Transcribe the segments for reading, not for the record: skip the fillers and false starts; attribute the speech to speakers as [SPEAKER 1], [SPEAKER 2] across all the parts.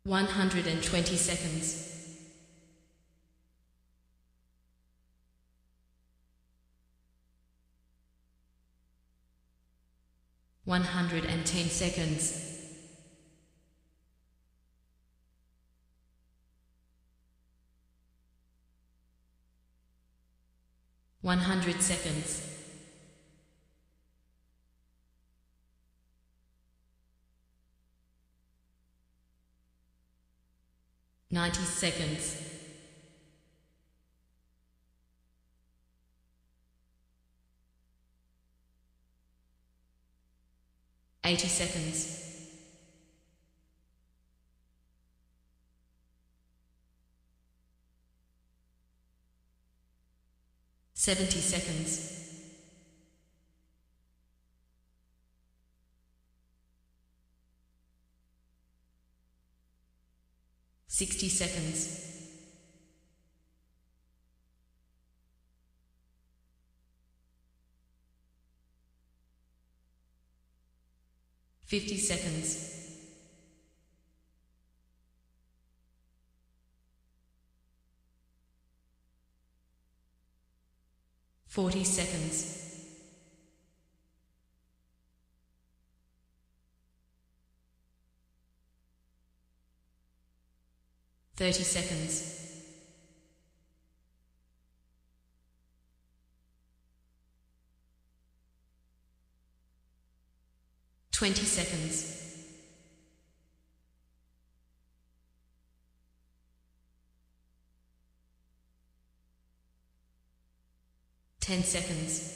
[SPEAKER 1] 120 seconds. 110 seconds. 100 seconds. 90 seconds. 80 seconds. 70 seconds. 60 seconds. 50 seconds. 40 seconds. 30 seconds. 20 seconds. 10 seconds.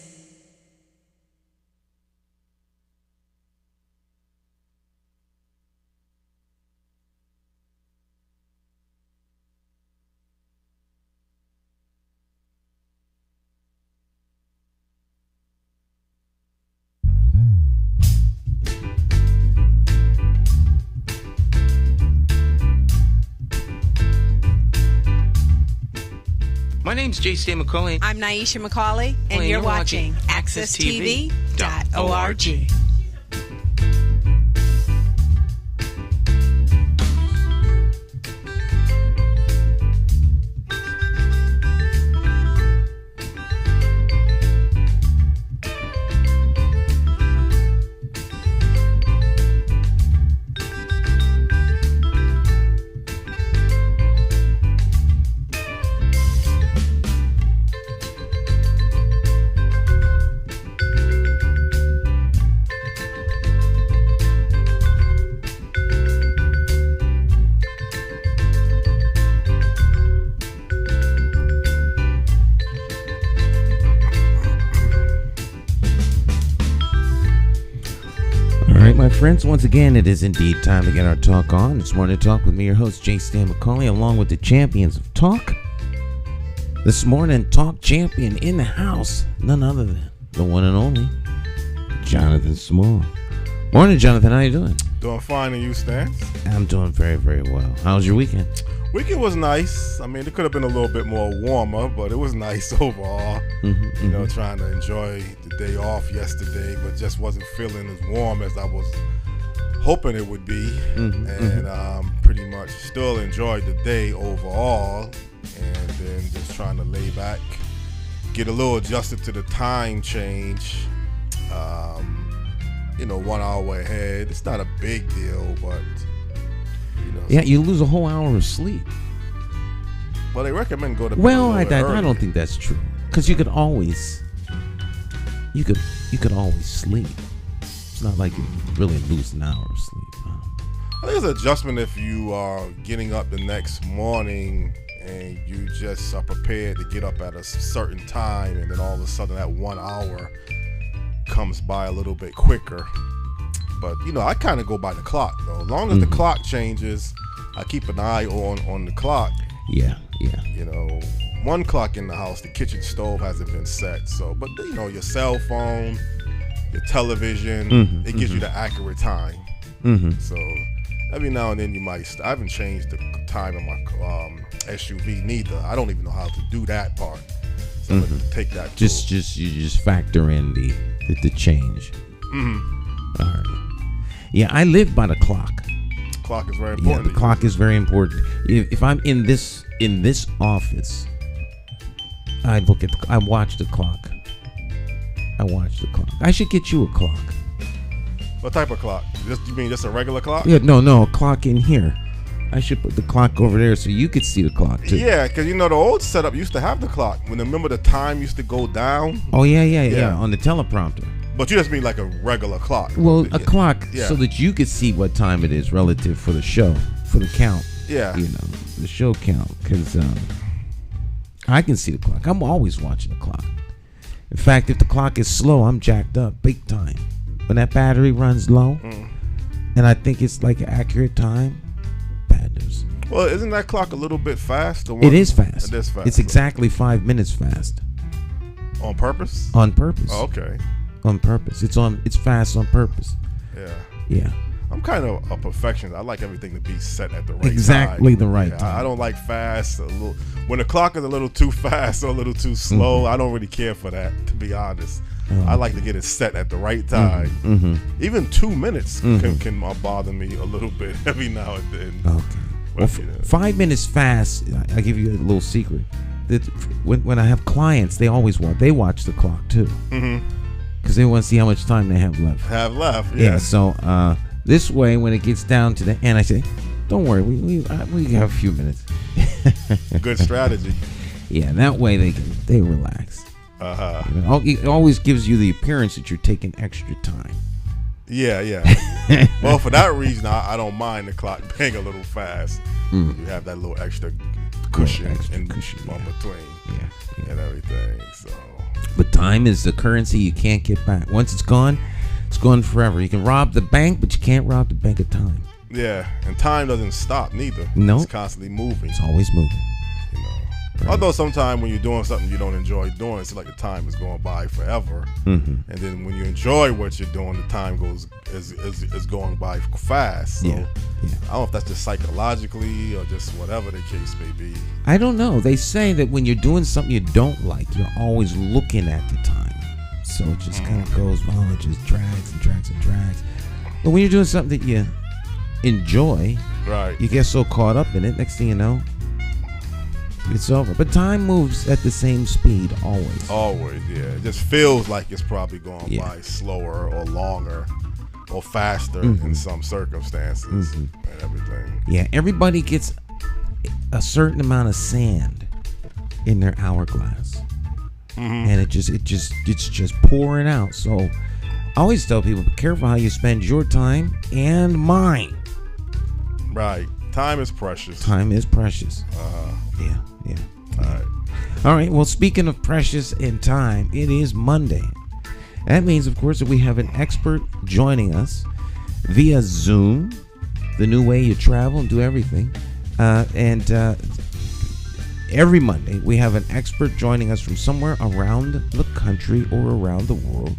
[SPEAKER 2] 'My name's McCauley.
[SPEAKER 3] I'm Nyesha McCauley, and you're watching AccessTV.org.
[SPEAKER 2] My friends, once again, it is indeed time to get our talk on. This morning, talk with me, your host, McCauley, along with the champions of talk. This morning, talk champion in the house, none other than the one and only Jonathan Small. Morning, Jonathan. How you doing?
[SPEAKER 4] Doing fine, and you, Stan?
[SPEAKER 2] I'm doing very, very well. How was your weekend?
[SPEAKER 4] Weekend was nice. I mean, it could have been a little bit more warmer, but it was nice overall. You know, trying to enjoy the day off yesterday, but just wasn't feeling as warm as I was hoping it would be. Pretty much still enjoyed the day overall, and then just trying to lay back, get a little adjusted to the time change. 1 hour ahead. It's not a big deal, but
[SPEAKER 2] yeah, you lose a whole hour of sleep.
[SPEAKER 4] Well, they recommend go to bed.
[SPEAKER 2] Well, I don't think that's true, because you could always sleep. It's not like you really lose an hour of sleep.
[SPEAKER 4] I think it's an adjustment if you are getting up the next morning and you just are prepared to get up at a certain time, and then all of a sudden that 1 hour comes by a little bit quicker. But I kind of go by the clock though. As long as the clock changes, I keep an eye on the clock.
[SPEAKER 2] Yeah.
[SPEAKER 4] 1 clock in the house, the kitchen stove hasn't been set. So, but your cell phone, your television, it gives you the accurate time. So every now and then I haven't changed the time in my SUV neither. I don't even know how to do that part. So I'm gonna take that.
[SPEAKER 2] You just factor in the change. All right. Yeah, I live by the clock.
[SPEAKER 4] clock is very
[SPEAKER 2] Yeah,
[SPEAKER 4] important.
[SPEAKER 2] the clock is very important. If I'm in this office, I watch the clock. I should get you a clock.
[SPEAKER 4] What type of clock? You mean just a regular clock?
[SPEAKER 2] Yeah, no, a clock in here. I should put the clock over there so you could see the clock too.
[SPEAKER 4] Yeah, because the old setup used to have the clock. Remember the time used to go down?
[SPEAKER 2] Oh yeah, on the teleprompter.
[SPEAKER 4] But you just mean like a regular clock.
[SPEAKER 2] Well, a clock so that you could see what time it is relative for the show, for the count.
[SPEAKER 4] Yeah.
[SPEAKER 2] The show count. Because I can see the clock. I'm always watching the clock. In fact, if the clock is slow, I'm jacked up big time. When that battery runs low, and I think it's like an accurate time, bad news.
[SPEAKER 4] Well, isn't that clock a little bit fast?
[SPEAKER 2] It is fast.
[SPEAKER 4] It is fast.
[SPEAKER 2] It's exactly 5 minutes fast.
[SPEAKER 4] On purpose?
[SPEAKER 2] On purpose.
[SPEAKER 4] Oh, okay.
[SPEAKER 2] On purpose. It's fast on purpose.
[SPEAKER 4] Yeah.
[SPEAKER 2] Yeah.
[SPEAKER 4] I'm kind of a perfectionist. I like everything to be set at the right time.
[SPEAKER 2] Exactly the right time.
[SPEAKER 4] I don't like fast. When the clock is a little too fast or a little too slow, I don't really care for that, to be honest. I like to get it set at the right time. Even 2 minutes can bother me a little bit every now and then.
[SPEAKER 2] Okay. Well, 5 minutes fast. I give you a little secret. That when I have clients, they watch the clock too, because they want to see how much time they have left.
[SPEAKER 4] Yeah.
[SPEAKER 2] So this way, when it gets down to the end, I say, "Don't worry, we have a few minutes."
[SPEAKER 4] Good strategy.
[SPEAKER 2] Yeah, that way they relax. It always gives you the appearance that you're taking extra time.
[SPEAKER 4] Yeah. Well, for that reason, I don't mind the clock being a little fast. You have that little extra cushion in between and everything. So,
[SPEAKER 2] but time is the currency you can't get back. Once it's gone forever. You can rob the bank, but you can't rob the bank of time.
[SPEAKER 4] Yeah, and time doesn't stop neither.
[SPEAKER 2] No,
[SPEAKER 4] it's constantly moving.
[SPEAKER 2] It's always moving.
[SPEAKER 4] Right. Although sometimes when you're doing something you don't enjoy doing, it's like the time is going by forever. And then when you enjoy what you're doing, the time is going by fast. So I don't know if that's just psychologically or just whatever the case may be.
[SPEAKER 2] I don't know. They say that when you're doing something you don't like, you're always looking at the time. So it just kind of goes on. It just drags and drags and drags. But when you're doing something that you enjoy,
[SPEAKER 4] right,
[SPEAKER 2] you get so caught up in it, next thing you know, it's over. But time moves at the same speed always.
[SPEAKER 4] Always, yeah. It just feels like it's probably going by slower or longer or faster in some circumstances and everything.
[SPEAKER 2] Yeah, everybody gets a certain amount of sand in their hourglass. And it's just pouring out. So I always tell people, be careful how you spend your time and mine.
[SPEAKER 4] Right. Time is precious.
[SPEAKER 2] Time is precious. Yeah. All right. Well, speaking of precious and time, it is Monday. That means, of course, that we have an expert joining us via Zoom, the new way you travel and do everything. Every Monday, we have an expert joining us from somewhere around the country or around the world.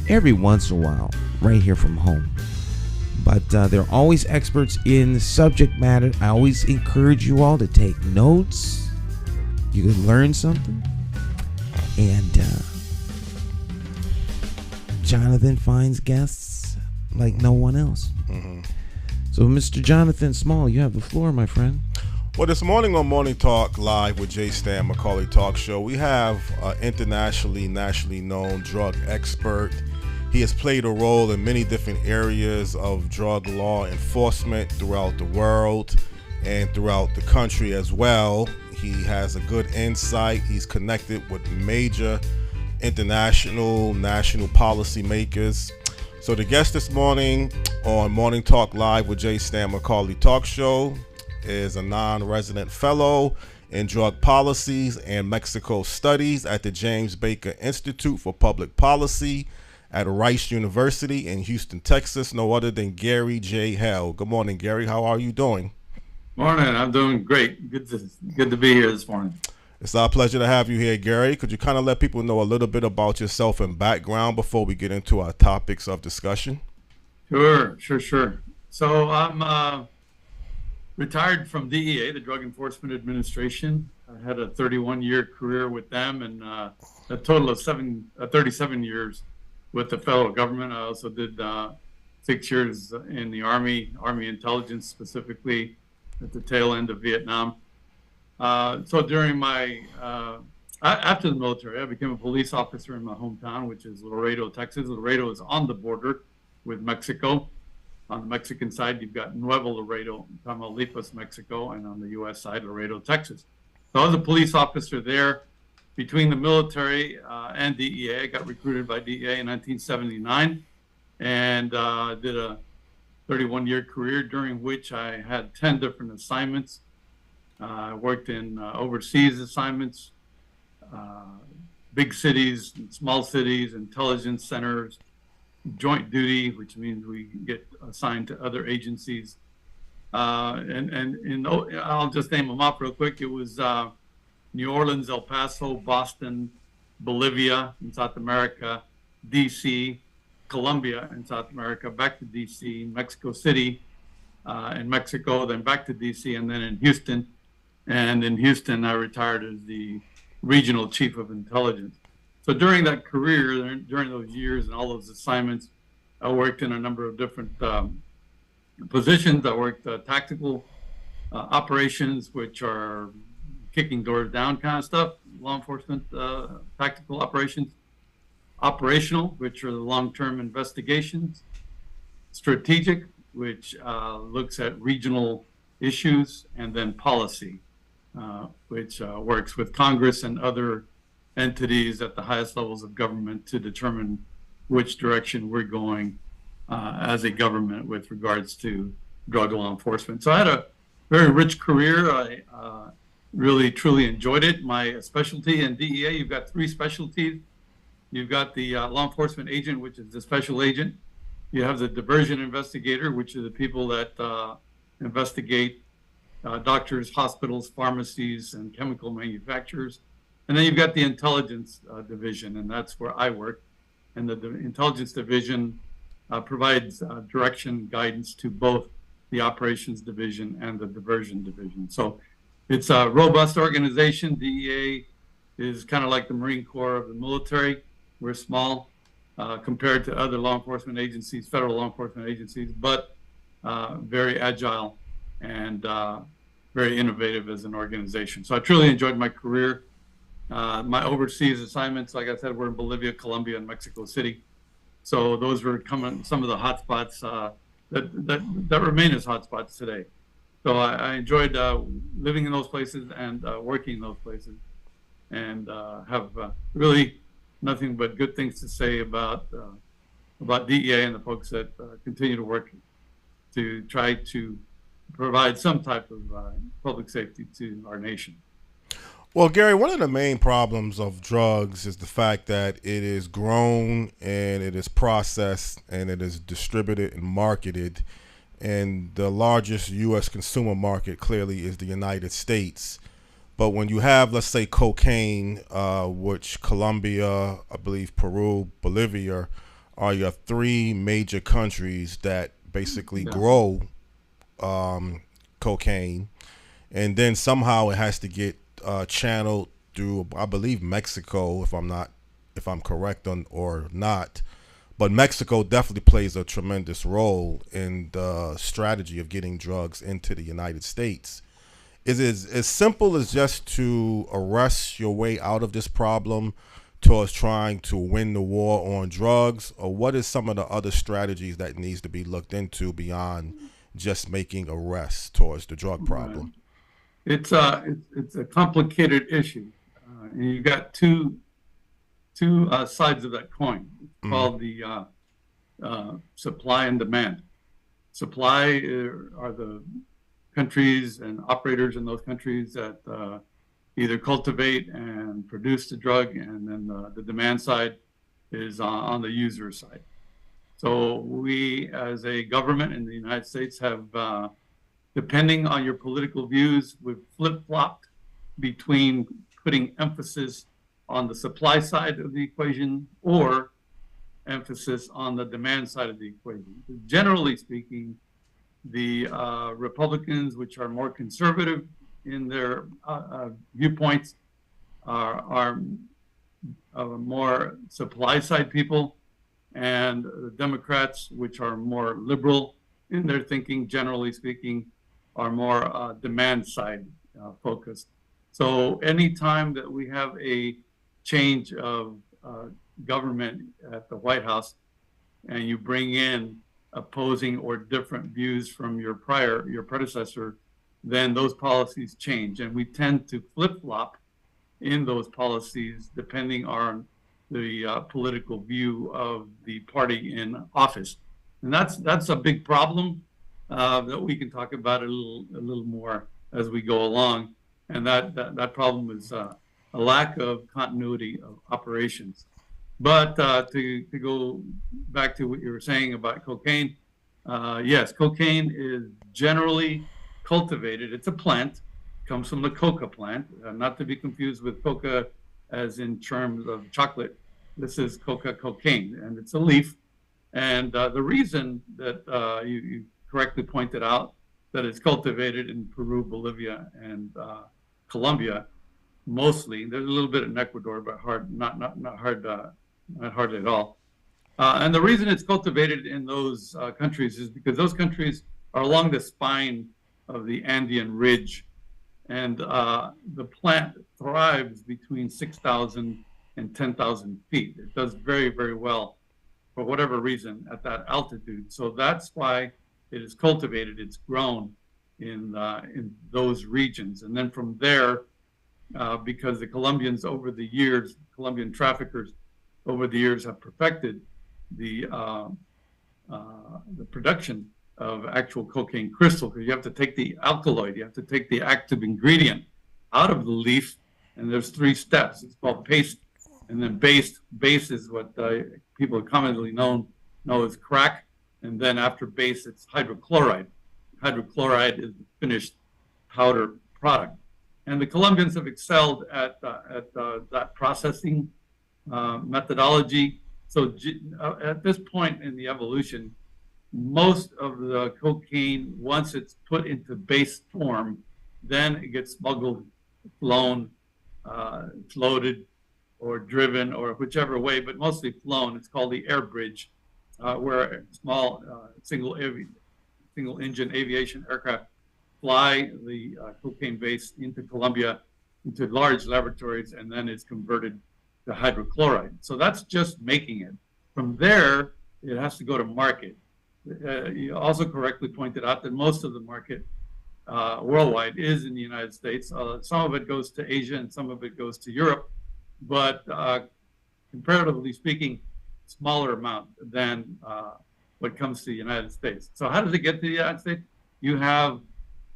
[SPEAKER 2] Every once in a while, right here from home. But they're always experts in subject matter. I always encourage you all to take notes. You can learn something. And Jonathan finds guests like no one else. So, Mr. Jonathan Small, you have the floor, my friend.
[SPEAKER 4] Well, this morning on Morning Talk Live with J. Stan McCauley Talk Show, we have an nationally known drug expert. He has played a role in many different areas of drug law enforcement throughout the world and throughout the country as well. He has a good insight. He's connected with major international, national policymakers. So the guest this morning on Morning Talk Live with J. Stan McCauley Talk Show is a non-resident fellow in drug policies and Mexico studies at the James Baker Institute for Public Policy at Rice University in Houston, Texas, no other than Gary J. Hale. Good morning, Gary. How are you doing?
[SPEAKER 5] Morning. I'm doing great. Good to be here this morning.
[SPEAKER 4] It's our pleasure to have you here, Gary. Could you kind of let people know a little bit about yourself and background before we get into our topics of discussion?
[SPEAKER 5] Sure. So I'm retired from DEA, the Drug Enforcement Administration. I had a 31-year career with them and a total of 37 years with the federal government. I also did 6 years in the Army intelligence, specifically at the tail end of Vietnam. So during my, after the military, I became a police officer in my hometown, which is Laredo, Texas. Laredo is on the border with Mexico. On the Mexican side, you've got Nuevo Laredo, Tamaulipas, Mexico, and on the U.S. side, Laredo, Texas. So I was a police officer there between the military and DEA. I got recruited by DEA in 1979 and did a 31-year career during which I had 10 different assignments. I worked in overseas assignments, big cities, small cities, intelligence centers, joint duty, which means we get assigned to other agencies. And I'll just name them up real quick. It was New Orleans, El Paso, Boston, Bolivia in South America, DC, Colombia in South America, back to DC, Mexico City in Mexico, then back to DC, and then in Houston. And in Houston, I retired as the regional chief of intelligence. So during that career, during those years and all those assignments, I worked in a number of different positions. I worked tactical operations, which are kicking doors down kind of stuff, law enforcement tactical operations, operational, which are the long-term investigations, strategic, which looks at regional issues, and then policy, which works with Congress and other entities at the highest levels of government to determine which direction we're going as a government with regards to drug law enforcement. So I had a very rich career. I really, truly enjoyed it. My specialty in DEA, you've got 3 specialties. You've got the law enforcement agent, which is the special agent. You have the diversion investigator, which are the people that investigate doctors, hospitals, pharmacies, and chemical manufacturers. And then you've got the intelligence division, and that's where I work. And the intelligence division provides direction, guidance to both the operations division and the diversion division. So it's a robust organization. DEA is kind of like the Marine Corps of the military. We're small compared to other law enforcement agencies, federal law enforcement agencies, but very agile and very innovative as an organization. So I truly enjoyed my career. My overseas assignments, like I said, were in Bolivia, Colombia, and Mexico City. So those were some of the hotspots that remain as hotspots today. So I enjoyed living in those places and working in those places, and have really nothing but good things to say about DEA and the folks that continue to work to try to provide some type of public safety to our nation.
[SPEAKER 4] Well, Gary, one of the main problems of drugs is the fact that it is grown and it is processed and it is distributed and marketed. And the largest U.S. consumer market clearly is the United States. But when you have, let's say, cocaine, which Colombia, I believe Peru, Bolivia are your 3 major countries that basically grow cocaine. And then somehow it has to get channeled through, I believe, Mexico, if I'm correct or not. But Mexico definitely plays a tremendous role in the strategy of getting drugs into the United States. Is it as simple as just to arrest your way out of this problem towards trying to win the war on drugs? Or what is some of the other strategies that needs to be looked into beyond just making arrests towards the drug problem?
[SPEAKER 5] It's a complicated issue. And you've got two sides of that coin. It's called the supply and demand. Supply are the countries and operators in those countries that either cultivate and produce the drug, and then the demand side is on the user side. So we, as a government in the United States, have, depending on your political views, we've flip-flopped between putting emphasis on the supply side of the equation or emphasis on the demand side of the equation. Generally speaking, the Republicans, which are more conservative in their viewpoints, are more supply side people. and the Democrats, which are more liberal in their thinking, generally speaking, are more demand side focused. So anytime that we have a change of government at the White House and you bring in opposing or different views from your predecessor, then those policies change. And we tend to flip-flop in those policies depending on the political view of the party in office. And that's a big problem that we can talk about a little more as we go along. And that problem is a lack of continuity of operations. But to go back to what you were saying about cocaine, yes, cocaine is generally cultivated. It's a plant, comes from the coca plant, not to be confused with coca as in terms of chocolate. This is coca cocaine, and it's a leaf. And the reason that you correctly pointed out that it's cultivated in Peru, Bolivia, and Colombia, mostly. There's a little bit in Ecuador, but not hardly at all. And the reason it's cultivated in those countries is because those countries are along the spine of the Andean ridge, and the plant thrives between 6,000 and 10,000 feet. It does very, very well for whatever reason at that altitude. So that's why it is cultivated. It's grown in those regions, and then from there, because the Colombians over the years, Colombian traffickers over the years have perfected the production of actual cocaine crystal, because you have to take the alkaloid, you have to take the active ingredient out of the leaf, and there's 3 steps. It's called paste, and then base. Base is what people commonly know as crack, and then after base, it's hydrochloride. Hydrochloride is the finished powder product. And the Colombians have excelled at that processing methodology. So at this point in the evolution, most of the cocaine, once it's put into base form, then it gets smuggled, flown, floated, or driven, or whichever way, but mostly flown. It's called the air bridge, where a small single engine aviation aircraft fly the cocaine base into Colombia, into large laboratories, and then it's converted to hydrochloride. So that's just making it. From there, it has to go to market. You also correctly pointed out that most of the market worldwide is in the United States. Some of it goes to Asia and some of it goes to Europe, but comparatively speaking, smaller amount than what comes to the United States. So how does it get to the United States? You have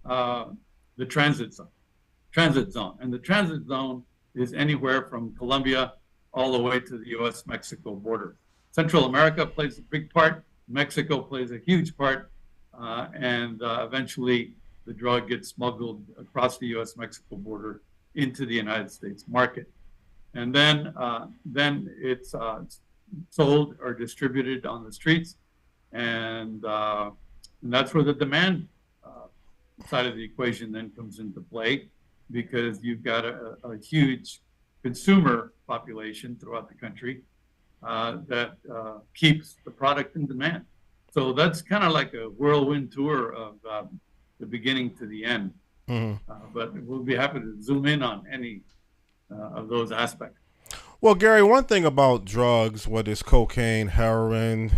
[SPEAKER 5] the transit zone. And the transit zone is anywhere from Colombia all the way to the U.S.-Mexico border. Central America plays a big part. Mexico plays a huge part. And eventually the drug gets smuggled across the U.S.-Mexico border into the United States market. And then it's sold or distributed on the streets. And that's where the demand side of the equation then comes into play, because you've got a huge consumer population throughout the country that keeps the product in demand. So that's kind of like a whirlwind tour of the beginning to the end. Mm-hmm. But we'll be happy to zoom in on any of those aspects.
[SPEAKER 4] Well, Gary, one thing about drugs, whether it's cocaine, heroin,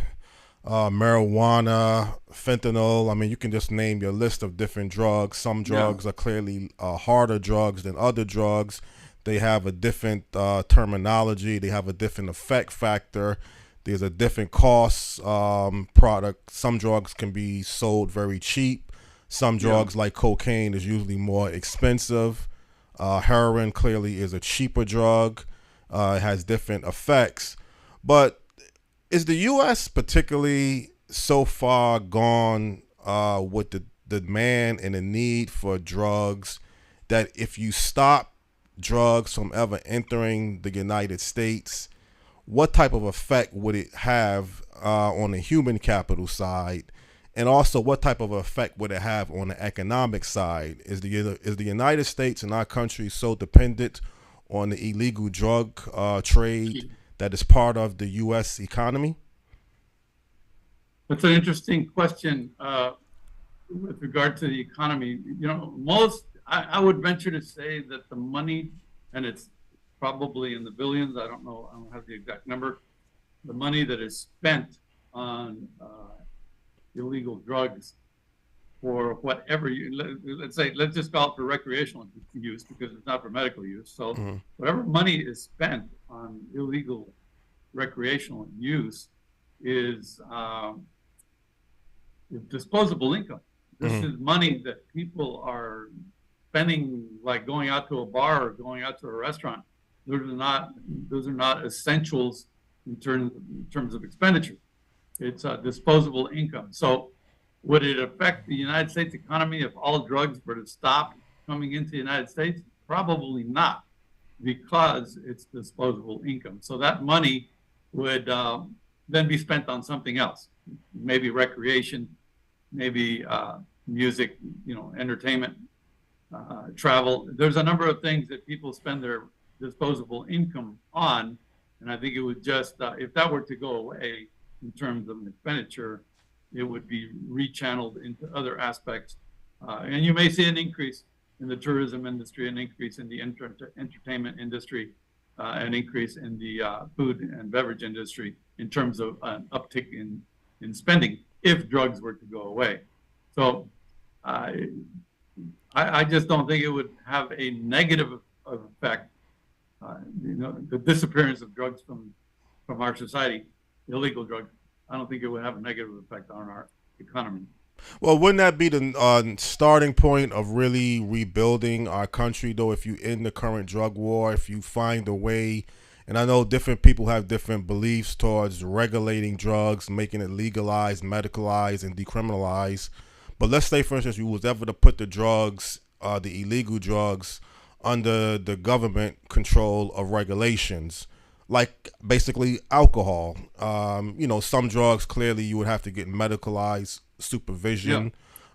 [SPEAKER 4] marijuana, fentanyl, I mean, you can just name your list of different drugs. Some drugs are clearly harder drugs than other drugs. They have a different terminology. They have a different effect factor. There's a different cost product. Some drugs can be sold very cheap. Some drugs like cocaine is usually more expensive. Heroin clearly is a cheaper drug. It has different effects. But is the U.S. particularly so far gone with the demand and the need for drugs that if you stop drugs from ever entering the United States, what type of effect would it have on the human capital side? And also, what type of effect would it have on the economic side? Is the United States and our country so dependent on the illegal drug trade that is part of the U.S. economy?
[SPEAKER 5] That's an interesting question with regard to the economy. I would venture to say that the money, and it's probably in the billions, I don't know, I don't have the exact number, the money that is spent on illegal drugs for whatever let's just call it for recreational use because it's not for medical use. So whatever money is spent on illegal recreational use is disposable income. This is money that people are spending, like going out to a bar or going out to a restaurant. Those are not essentials in terms of expenditure. It's disposable income. So would it affect the United States economy if all drugs were to stop coming into the United States? Probably not, because it's disposable income. So that money would then be spent on something else, maybe recreation, maybe music, entertainment, travel. There's a number of things that people spend their disposable income on, and I think it would just, if that were to go away in terms of expenditure, it would be rechanneled into other aspects. And you may see an increase in the tourism industry, an increase in the entertainment industry, an increase in the food and beverage industry in terms of an uptick in spending if drugs were to go away. So I just don't think it would have a negative effect. The disappearance of drugs from our society, illegal drugs, I don't think it would have a negative effect on our economy.
[SPEAKER 4] Well, wouldn't that be the starting point of really rebuilding our country, though, if you end the current drug war, if you find a way, and I know different people have different beliefs towards regulating drugs, making it legalized, medicalized, and decriminalized, but let's say, for instance, you was ever to put the drugs, the illegal drugs, under the government control of regulations, like basically alcohol. Some drugs clearly you would have to get medicalized supervision.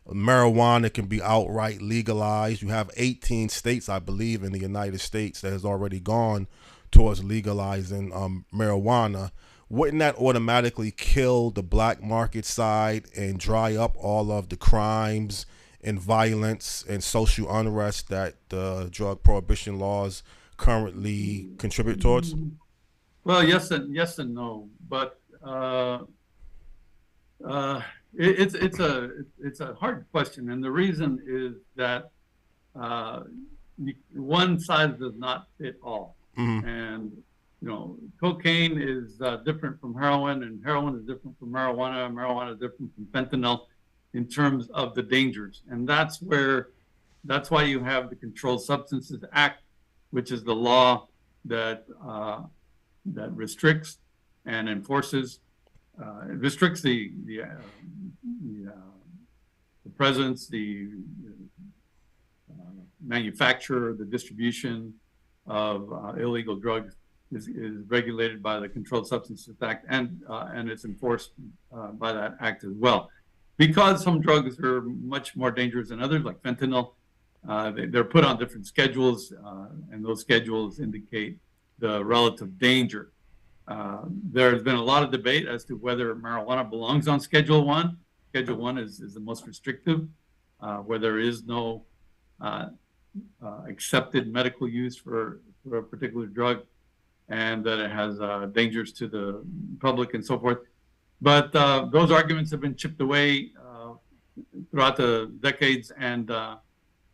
[SPEAKER 4] Yeah. Marijuana can be outright legalized. You have 18 states, I believe, in the United States that has already gone towards legalizing marijuana. Wouldn't that automatically kill the black market side and dry up all of the crimes and violence and social unrest that the drug prohibition laws currently contribute towards?
[SPEAKER 5] Well, yes and no, but it's a hard question, and the reason is that one size does not fit all. And cocaine is different from heroin, and heroin is different from marijuana, and marijuana is different from fentanyl in terms of the dangers, and that's why you have the Controlled Substances Act, which is the law that restricts and enforces, restricts the presence, the manufacture, the distribution of illegal drugs is regulated by the Controlled Substances Act, and it's enforced by that act as well. Because some drugs are much more dangerous than others, like fentanyl, they're put on different schedules, and those schedules indicate the relative danger. There's been a lot of debate as to whether marijuana belongs on Schedule 1. Schedule 1 is the most restrictive, where there is no accepted medical use for a particular drug, and that it has dangers to the public and so forth. But those arguments have been chipped away throughout the decades, and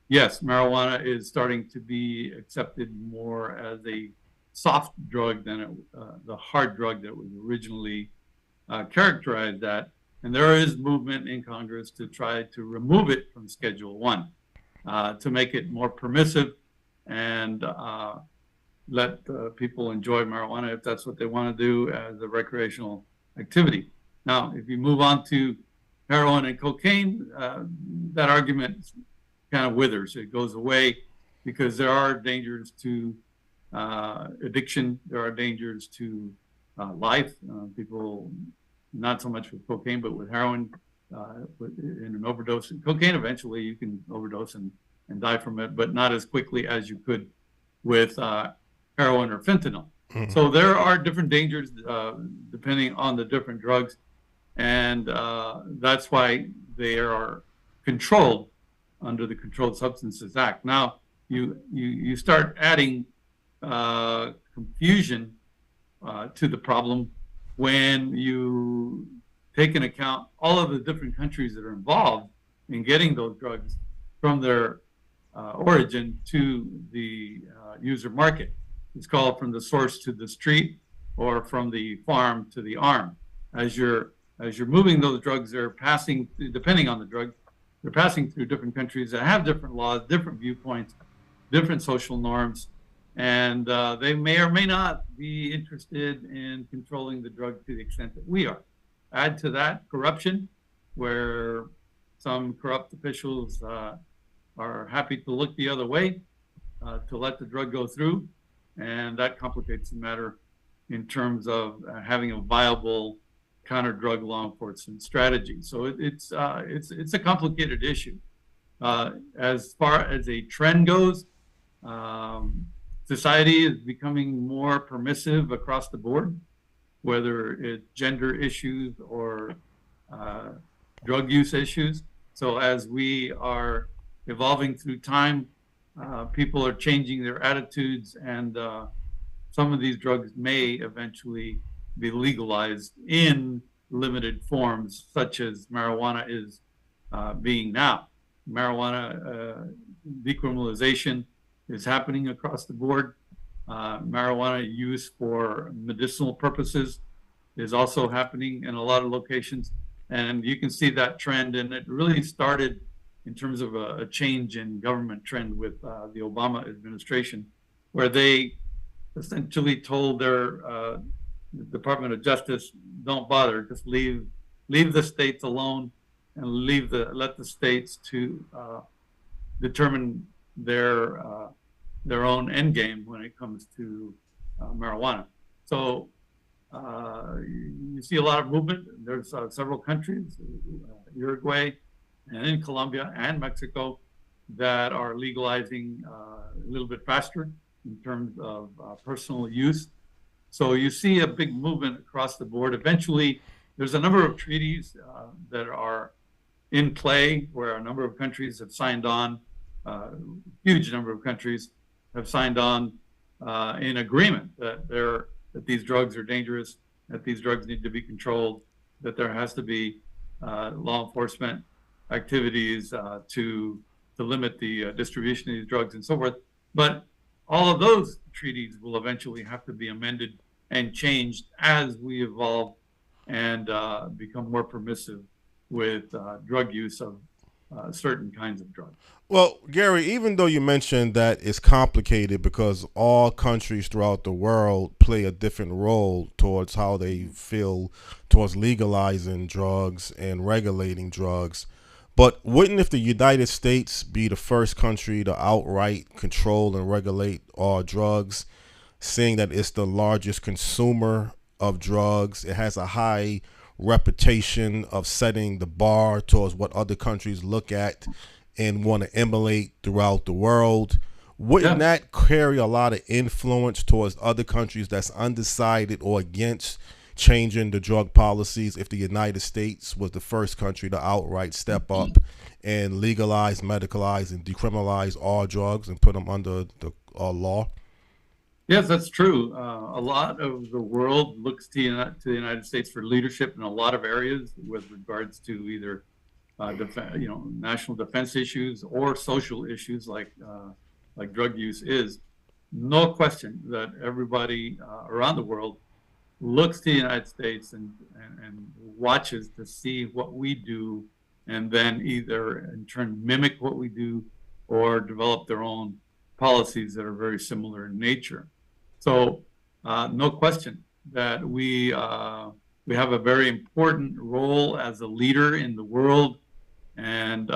[SPEAKER 5] yes, marijuana is starting to be accepted more as a soft drug than the hard drug that was originally characterized at. And there is movement in Congress to try to remove it from Schedule 1, to make it more permissive and let people enjoy marijuana if that's what they want to do as a recreational activity. Now, if you move on to heroin and cocaine, that argument kind of withers. It goes away because there are dangers to addiction. There are dangers to life. People, not so much with cocaine, but with heroin, in an overdose. Cocaine, eventually you can overdose and die from it, but not as quickly as you could with heroin or fentanyl. So there are different dangers depending on the different drugs. And that's why they are controlled under the Controlled Substances Act. Now, you start adding confusion to the problem when you take into account all of the different countries that are involved in getting those drugs from their origin to the user market. It's called from the source to the street, or from the farm to the arm. As you're moving those drugs, they're passing, depending on the drug, they're passing through different countries that have different laws, different viewpoints, different social norms, and they may or may not be interested in controlling the drug to the extent that we are. Add to that corruption, where some corrupt officials are happy to look the other way to let the drug go through, and that complicates the matter in terms of having a viable counter-drug law enforcement strategy. So it's a complicated issue. As far as a trend goes, society is becoming more permissive across the board, whether it's gender issues or drug use issues. So as we are evolving through time, people are changing their attitudes, and some of these drugs may eventually be legalized in limited forms, such as marijuana is being now. Marijuana decriminalization is happening across the board. Marijuana use for medicinal purposes is also happening in a lot of locations. And you can see that trend, and it really started in terms of a change in government trend with the Obama administration, where they essentially told their Department of Justice, don't bother, just leave the states alone, and let the states to determine their own end game when it comes to marijuana. So you see a lot of movement. There's several countries, Uruguay and in Colombia and Mexico, that are legalizing a little bit faster in terms of personal use. So you see a big movement across the board. Eventually, there's a number of treaties that are in play where a number of countries have signed on, huge number of countries have signed on in agreement that these drugs are dangerous, that these drugs need to be controlled, that there has to be law enforcement activities to limit the distribution of these drugs and so forth. But all of those treaties will eventually have to be amended and changed as we evolve and become more permissive with drug use of certain kinds of drugs.
[SPEAKER 4] Well, Gary, even though you mentioned that it's complicated because all countries throughout the world play a different role towards how they feel towards legalizing drugs and regulating drugs, but wouldn't, if the United States be the first country to outright control and regulate all drugs, seeing that it's the largest consumer of drugs, it has a high reputation of setting the bar towards what other countries look at and want to emulate throughout the world, wouldn't that carry a lot of influence towards other countries that's undecided or against changing the drug policies if the United States was the first country to outright step up and legalize, medicalize, and decriminalize all drugs and put them under the law?
[SPEAKER 5] Yes, that's true. A lot of the world looks to the United States for leadership in a lot of areas with regards to either national defense issues or social issues like drug use is. No question that everybody around the world looks to the United States and watches to see what we do, and then either in turn mimic what we do or develop their own policies that are very similar in nature. So no question that we have a very important role as a leader in the world, and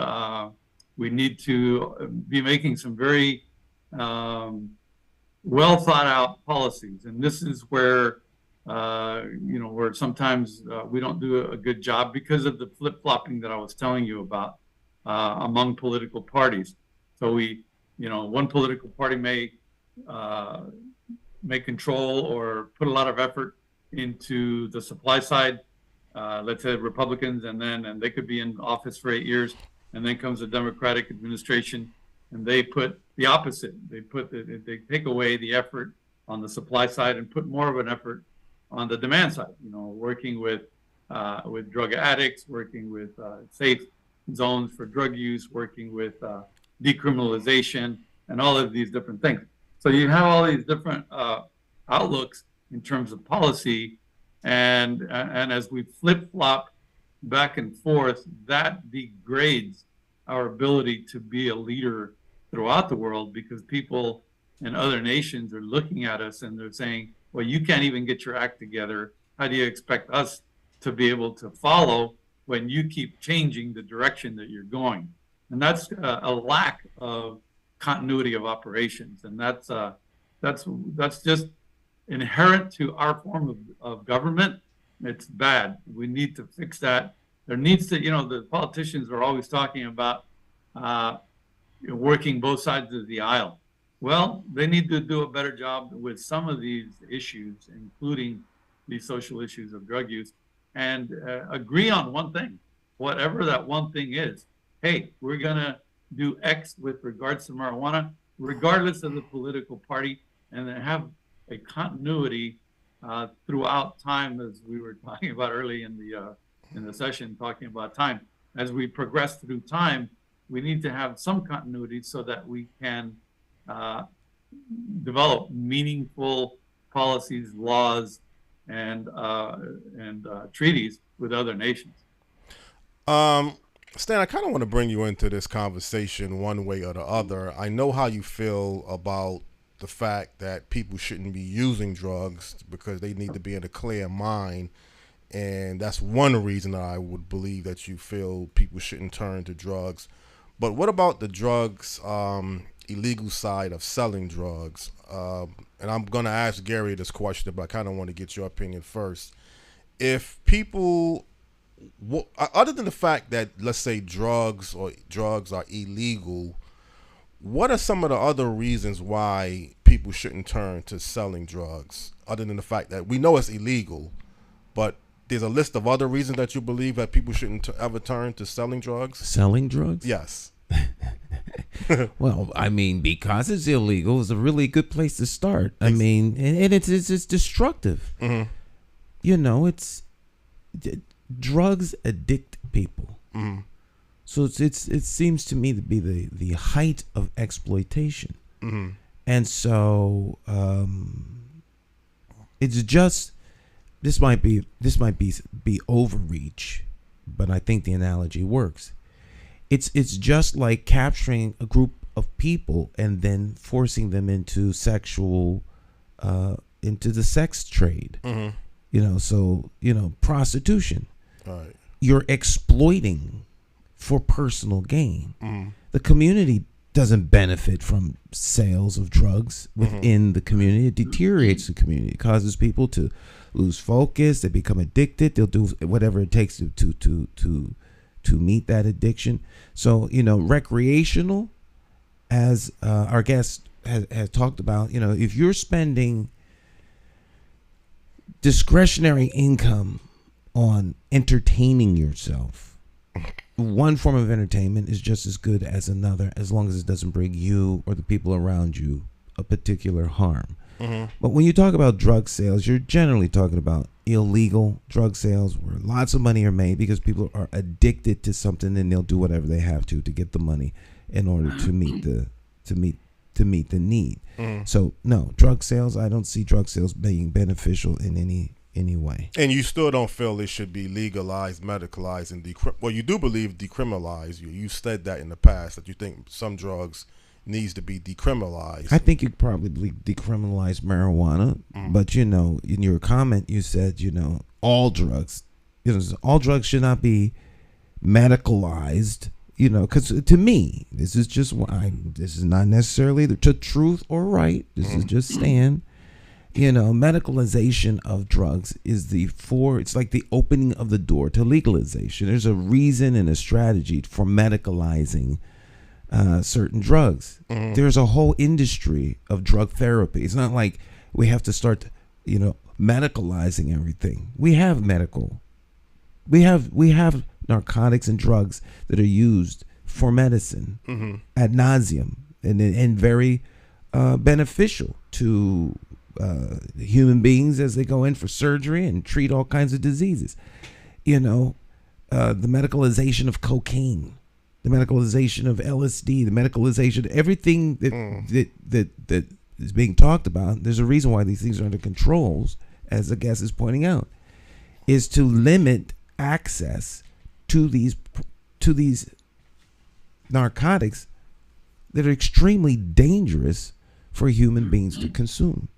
[SPEAKER 5] we need to be making some very well thought out policies. And this is where where sometimes we don't do a good job because of the flip-flopping that I was telling you about among political parties. So one political party may control or put a lot of effort into the supply side, let's say Republicans, and they could be in office for 8 years, and then comes a Democratic administration, and they put the opposite. They take away the effort on the supply side and put more of an effort on the demand side. Working with drug addicts, working with safe zones for drug use, working with decriminalization, and all of these different things. So you have all these different outlooks in terms of policy, and as we flip-flop back and forth, that degrades our ability to be a leader throughout the world, because people in other nations are looking at us and they're saying, well, you can't even get your act together. How do you expect us to be able to follow when you keep changing the direction that you're going? And that's a lack of continuity of operations, and that's just inherent to our form of government. It's bad. We need to fix that. There needs to, the politicians are always talking about working both sides of the aisle. Well, they need to do a better job with some of these issues, including these social issues of drug use, and agree on one thing, whatever that one thing is. Hey, we're going to do X with regards to marijuana, regardless of the political party, and then have a continuity throughout time, as we were talking about early in the session, talking about time. As we progress through time, we need to have some continuity so that we can develop meaningful policies, laws, and treaties with other nations.
[SPEAKER 4] Stan, I kind of want to bring you into this conversation one way or the other. I know how you feel about the fact that people shouldn't be using drugs because they need to be in a clear mind. And that's one reason that I would believe that you feel people shouldn't turn to drugs. But what about the drugs, illegal side of selling drugs? And I'm going to ask Gary this question, but I kind of want to get your opinion first. If people, other than the fact that, let's say, drugs are illegal, what are some of the other reasons why people shouldn't turn to selling drugs, other than the fact that we know it's illegal, but there's a list of other reasons that you believe that people shouldn't ever turn to selling drugs?
[SPEAKER 2] Selling drugs?
[SPEAKER 4] Yes.
[SPEAKER 2] Well, I mean, because it's illegal is a really good place to start. I mean, and it's destructive. Mm-hmm. Drugs addict people. Mm-hmm. So it seems to me to be the height of exploitation. Mm-hmm. And so it's just, this might be overreach, but I think the analogy works. It's just like capturing a group of people and then forcing them into into the sex trade. Mm-hmm. Prostitution. Right. You're exploiting for personal gain. Mm-hmm. The community doesn't benefit from sales of drugs within the community. It deteriorates the community. It causes people to lose focus. They become addicted. They'll do whatever it takes to meet that addiction. So, recreational, as our guest has talked about, if you're spending discretionary income on entertaining yourself, one form of entertainment is just as good as another, as long as it doesn't bring you or the people around you a particular harm. Mm-hmm. But when you talk about drug sales, you're generally talking about illegal drug sales where lots of money are made because people are addicted to something and they'll do whatever they have to get the money in order to meet the need. Mm-hmm. So no, drug sales, I don't see drug sales being beneficial in any way.
[SPEAKER 4] And you still don't feel it should be legalized, medicalized, and well, you do believe decriminalized. You said that in the past, that you think some drugs needs to be decriminalized.
[SPEAKER 2] I think you probably decriminalize marijuana, but in your comment you said all drugs, all drugs should not be medicalized. Because to me, this is just this is not necessarily the truth or right. This is just Stan. Medicalization of drugs is it's like the opening of the door to legalization. There's a reason and a strategy for medicalizing certain drugs. Mm-hmm. There's a whole industry of drug therapy. It's not like we have to start, medicalizing everything. We have medical We have narcotics and drugs that are used for medicine ad nauseum and very beneficial to human beings as they go in for surgery and treat all kinds of diseases. You know, the medicalization of cocaine, the medicalization of LSD, the medicalization, everything that is being talked about. There's a reason why these things are under controls, as the guest is pointing out, is to limit access to these narcotics that are extremely dangerous for human beings to consume.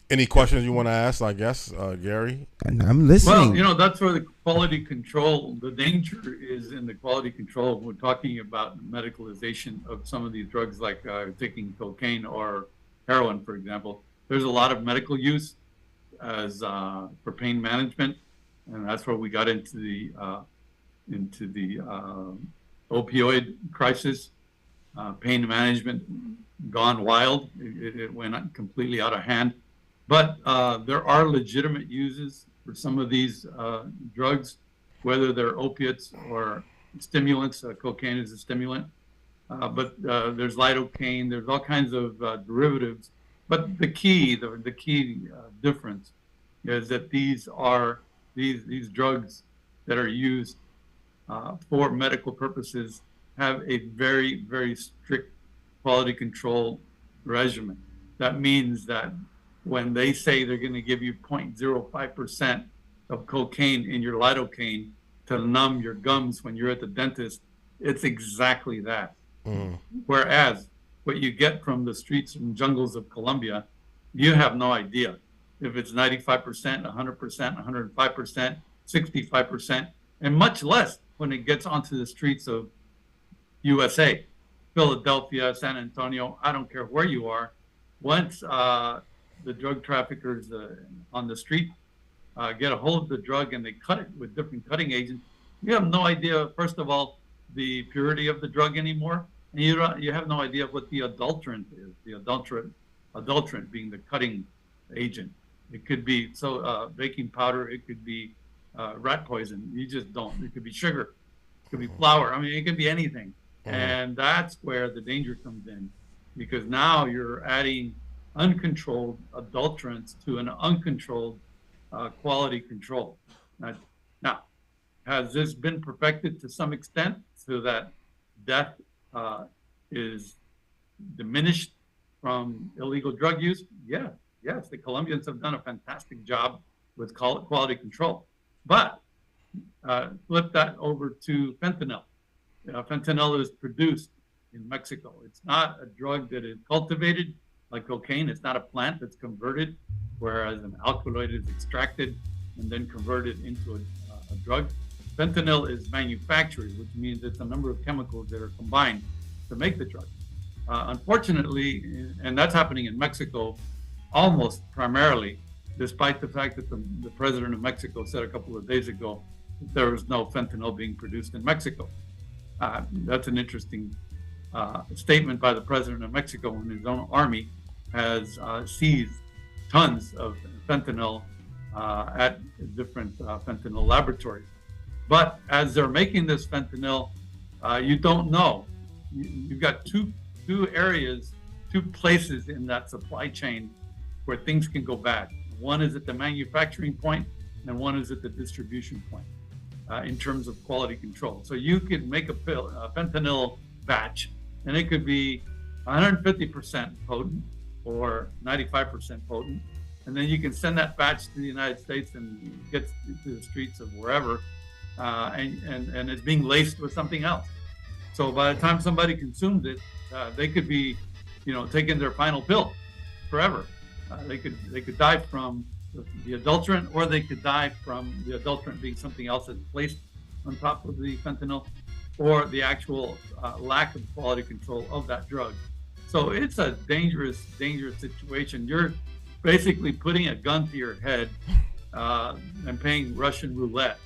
[SPEAKER 4] Any questions you want to ask, I guess, Gary?
[SPEAKER 2] And I'm listening.
[SPEAKER 5] Well, that's where the quality control, the danger is in the quality control. We're talking about medicalization of some of these drugs, like taking cocaine or heroin, for example. There's a lot of medical use as for pain management, and that's where we got into the opioid crisis. Pain management gone wild. It went completely out of hand. But there are legitimate uses for some of these drugs, whether they're opiates or stimulants. Cocaine is a stimulant, but there's lidocaine. There's all kinds of derivatives. But the key difference is that these drugs that are used for medical purposes have a very, very strict quality control regimen. That means that when they say they're going to give you 0.05% of cocaine in your lidocaine to numb your gums when you're at the dentist, it's exactly that. Whereas what you get from the streets and jungles of Colombia, you have no idea if it's 95%, 100%, 105%, 65%, and much less when it gets onto the streets of USA, Philadelphia, San Antonio, I don't care where you are. Once the drug traffickers on the street get a hold of the drug and they cut it with different cutting agents, you have no idea, first of all, the purity of the drug anymore, and you have no idea what the adulterant is. The adulterant being the cutting agent. It could be baking powder. It could be rat poison. You just don't. It could be sugar. It could be flour. I mean, it could be anything. And that's where the danger comes in, because now you're adding uncontrolled adulterants to an uncontrolled quality control. Now, has this been perfected to some extent so that death is diminished from illegal drug use? Yes, the Colombians have done a fantastic job with quality control. But flip that over to fentanyl. Fentanyl is produced in Mexico. It's not a drug that is cultivated like cocaine. It's not a plant that's converted, whereas an alkaloid is extracted and then converted into a drug. Fentanyl is manufactured, which means it's a number of chemicals that are combined to make the drug. Unfortunately, and that's happening in Mexico almost primarily, despite the fact that the president of Mexico said a couple of days ago that there was no fentanyl being produced in Mexico. That's an interesting statement by the president of Mexico when his own army has seized tons of fentanyl at different fentanyl laboratories. But as they're making this fentanyl, you don't know. You've got two areas, two places in that supply chain where things can go bad. One is at the manufacturing point, and one is at the distribution point in terms of quality control. So you could make a fentanyl batch, and it could be 150% potent or 95% potent, and then you can send that batch to the United States and get to the streets of wherever, and it's being laced with something else. So by the time somebody consumes it, they could be, taking their final pill forever. They could die from the adulterant, or they could die from the adulterant being something else that's placed on top of the fentanyl, or the actual lack of quality control of that drug. So it's a dangerous situation. You're basically putting a gun to your head and playing Russian roulette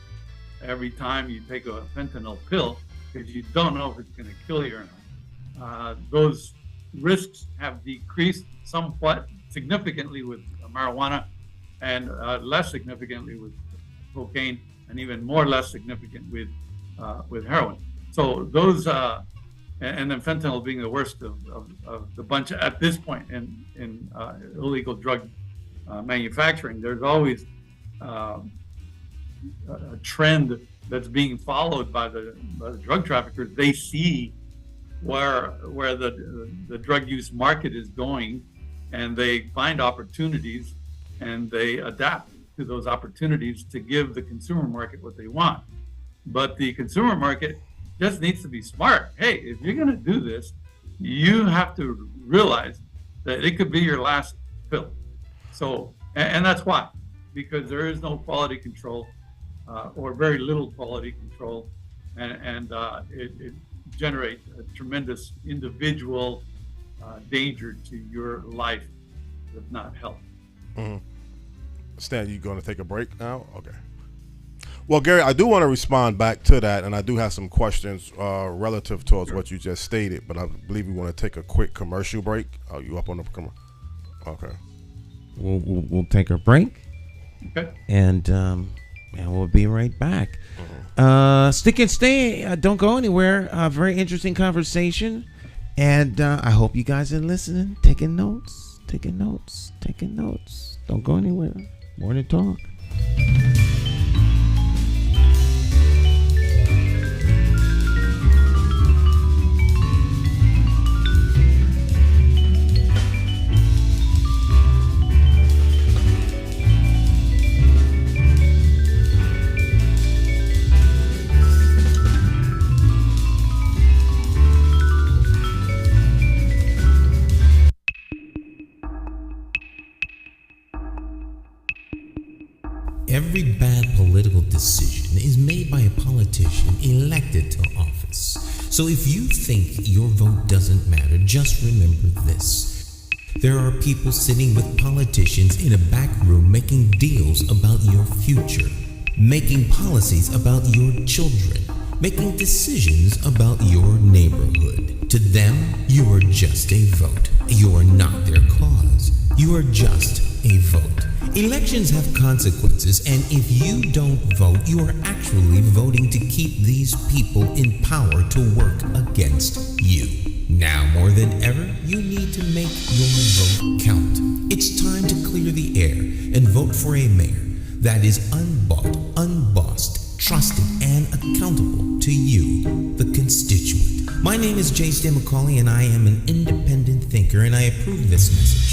[SPEAKER 5] every time you take a fentanyl pill, because you don't know if it's going to kill you or not. Those risks have decreased somewhat significantly with marijuana, and less significantly with cocaine, and even more less significant with heroin. So those and then fentanyl being the worst of the bunch at this point in illegal drug manufacturing. There's always a trend that's being followed by the drug traffickers. They see where the drug use market is going, and they find opportunities, and they adapt to those opportunities to give the consumer market what they want. But the consumer market just needs to be smart. Hey, if you're going to do this, you have to realize that it could be your last pill. So, and that's why, because there is no quality control, or very little quality control, and it generates a tremendous individual danger to your life, if not health.
[SPEAKER 4] Mm-hmm. Stan, you going to take a break now? Okay. Well, Gary, I do want to respond back to that, and I do have some questions relative towards what you just stated, but I believe we want to take a quick commercial break. Are you up on the commercial? Okay.
[SPEAKER 2] We'll take a break.
[SPEAKER 5] Okay.
[SPEAKER 2] And we'll be right back. Stick and stay. Don't go anywhere. Very interesting conversation. And I hope you guys are listening, taking notes. Don't go anywhere. Morning Talk. Every bad political decision is made by a politician elected to office. So if you think your vote doesn't matter, just remember this. There are people sitting with politicians in a back room making deals about your future, making policies about your children, making decisions about your neighborhood. To them, you are just a vote. You are not their cause. You are just a vote. Elections have consequences, and if you don't vote, you are actually voting to keep these people in power to work against you. Now more than ever, you need to make your vote count. It's time to clear the air and vote for a mayor that is unbought, unbossed, trusted, and accountable to you, the constituent. My name is J. Stan McCauley, and I am an independent thinker, and I approve this message.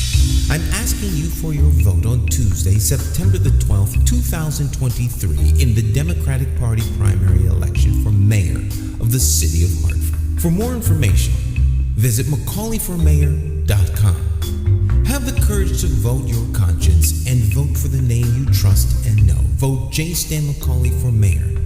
[SPEAKER 2] I'm asking you for your vote on Tuesday, September the 12th, 2023, in the Democratic Party primary election for mayor of the city of Hartford. For more information, visit McCauleyformayor.com. Have the courage to vote your conscience and vote for the name you trust and know. Vote J. Stan McCauley for mayor.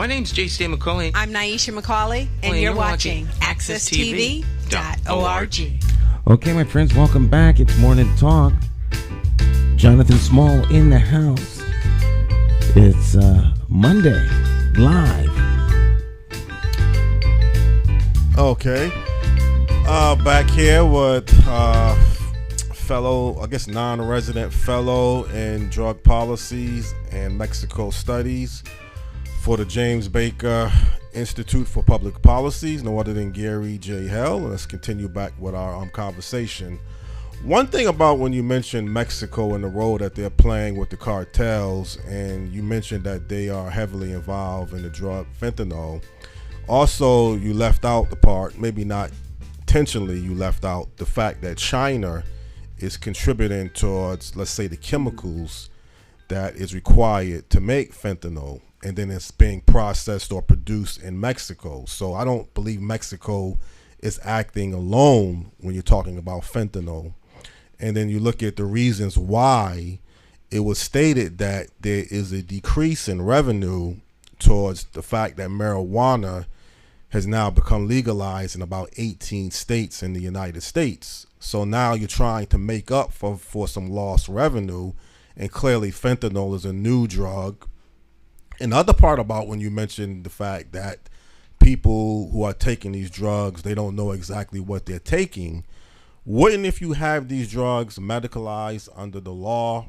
[SPEAKER 6] name's J.Stan McCauley.
[SPEAKER 3] I'm Nyesha McCauley, and you're watching AccessTV.org.
[SPEAKER 2] Okay, my friends, welcome back. It's Morning Talk. Jonathan Small in the house. It's Monday, live.
[SPEAKER 4] Okay. Back here with fellow, I guess non-resident fellow in drug policies and Mexico studies for the James Baker Institute for Public Policies, no other than Gary J. Hale. Let's continue back with our conversation. One thing about when you mentioned Mexico and the role that they're playing with the cartels, and you mentioned that they are heavily involved in the drug fentanyl. Also, you left out the part, maybe not intentionally, you left out the fact that China is contributing towards, let's say, the chemicals that is required to make fentanyl, and then it's being processed or produced in Mexico. So I don't believe Mexico is acting alone when you're talking about fentanyl. And then you look at the reasons why it was stated that there is a decrease in revenue towards the fact that marijuana has now become legalized in about 18 states in the United States. So now you're trying to make up for some lost revenue, and clearly fentanyl is a new drug. Another part about when you mentioned the fact that people who are taking these drugs, they don't know exactly what they're taking. Wouldn't, if you have these drugs medicalized under the law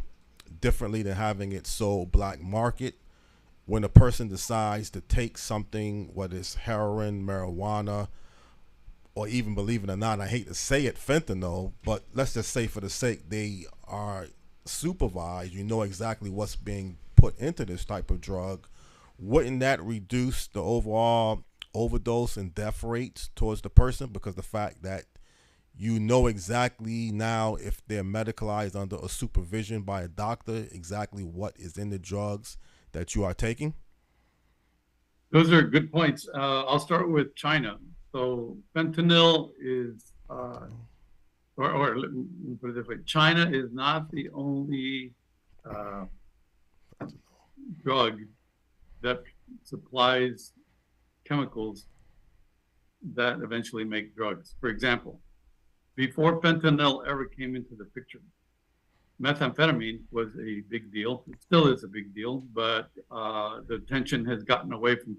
[SPEAKER 4] differently than having it sold black market, when a person decides to take something, whether it's heroin, marijuana, or even, believe it or not, I hate to say it, fentanyl, but let's just say for the sake they are supervised, you know exactly what's being put into this type of drug, wouldn't that reduce the overall overdose and death rates towards the person, because the fact that you know exactly now, if they're medicalized under a supervision by a doctor, exactly what is in the drugs that you are taking?
[SPEAKER 5] Those are good points. I'll start with China. So fentanyl is, or let me put it this way, China is not the only drug that supplies chemicals that eventually make drugs. For example, before fentanyl ever came into the picture, methamphetamine was a big deal. It still is a big deal, but the attention has gotten away from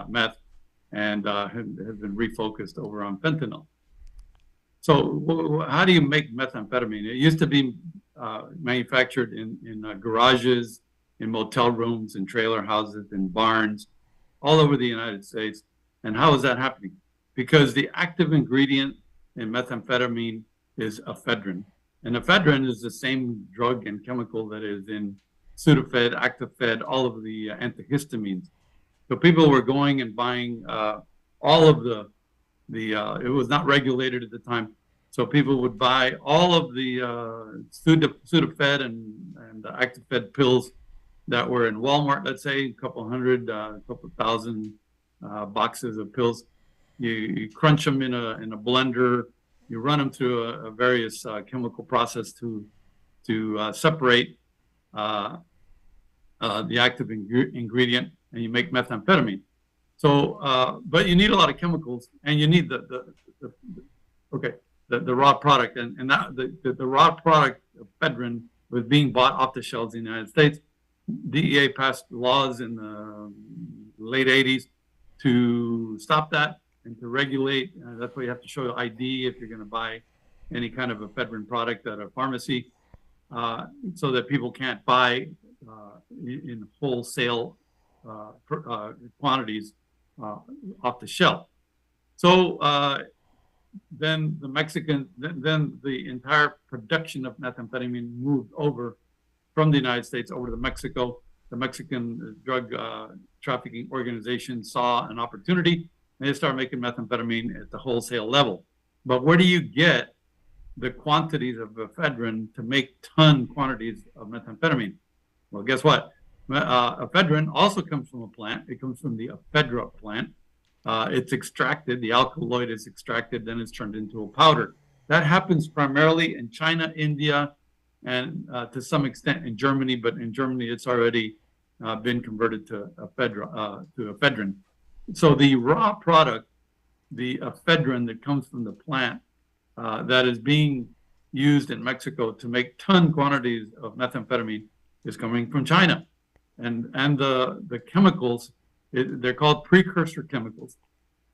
[SPEAKER 5] meth and has been refocused over on fentanyl. So how do you make methamphetamine? It used to be manufactured in garages, in motel rooms, in trailer houses, in barns, all over the United States. And how is that happening? Because the active ingredient in methamphetamine is ephedrine. And ephedrine is the same drug and chemical that is in Sudafed, Actifed, all of the antihistamines. So people were going and buying all of the it was not regulated at the time. So people would buy all of the Sudafed and Actifed pills that were in Walmart, let's say, a couple thousand boxes of pills. You crunch them in a blender. You run them through a various chemical process to separate the active ingredient, and you make methamphetamine. So, but you need a lot of chemicals, and you need the raw product, and that the raw product of ephedrine was being bought off the shelves in the United States. DEA passed laws in the late 80s to stop that and to regulate. That's why you have to show ID if you're going to buy any kind of ephedrine product at a pharmacy, so that people can't buy in wholesale quantities off the shelf. So then the entire production of methamphetamine moved over from the United States over to Mexico. The Mexican drug trafficking organization saw an opportunity, and they started making methamphetamine at the wholesale level. But where do you get the quantities of ephedrine to make ton quantities of methamphetamine? Well, guess what? Ephedrine also comes from a plant. It comes from the ephedra plant. It's extracted, the alkaloid is extracted, then it's turned into a powder. That happens primarily in China, India, and to some extent in Germany, but in Germany it's already been converted to ephedrine. So the raw product, the ephedrine that comes from the plant that is being used in Mexico to make ton quantities of methamphetamine is coming from China. And the chemicals, they're called precursor chemicals.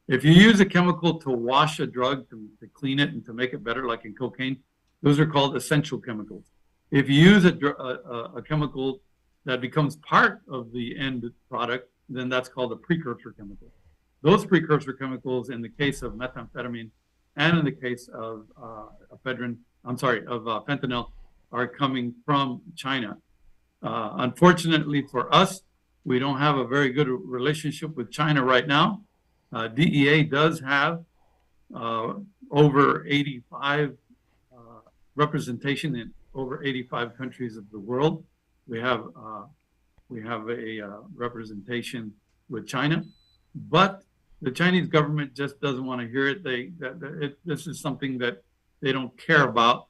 [SPEAKER 5] If you use a chemical to wash a drug, to clean it and to make it better, like in cocaine, those are called essential chemicals. If you use a chemical that becomes part of the end product, then that's called a precursor chemical. Those precursor chemicals, in the case of methamphetamine and in the case of fentanyl, are coming from China. Unfortunately for us, we don't have a very good relationship with China right now. DEA does have over 85 representation in over 85 countries of the world. We have a representation with China, but the Chinese government just doesn't want to hear it. This is something that they don't care about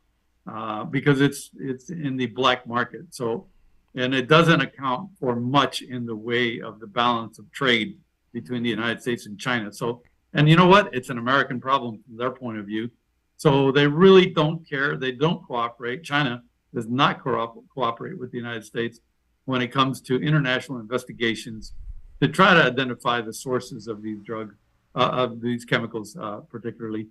[SPEAKER 5] because it's in the black market. So, and it doesn't account for much in the way of the balance of trade between the United States and China. So, and you know what? It's an American problem from their point of view. So they really don't care. They don't cooperate. China does not cooperate with the United States when it comes to international investigations to try to identify the sources of these drugs, of these chemicals particularly.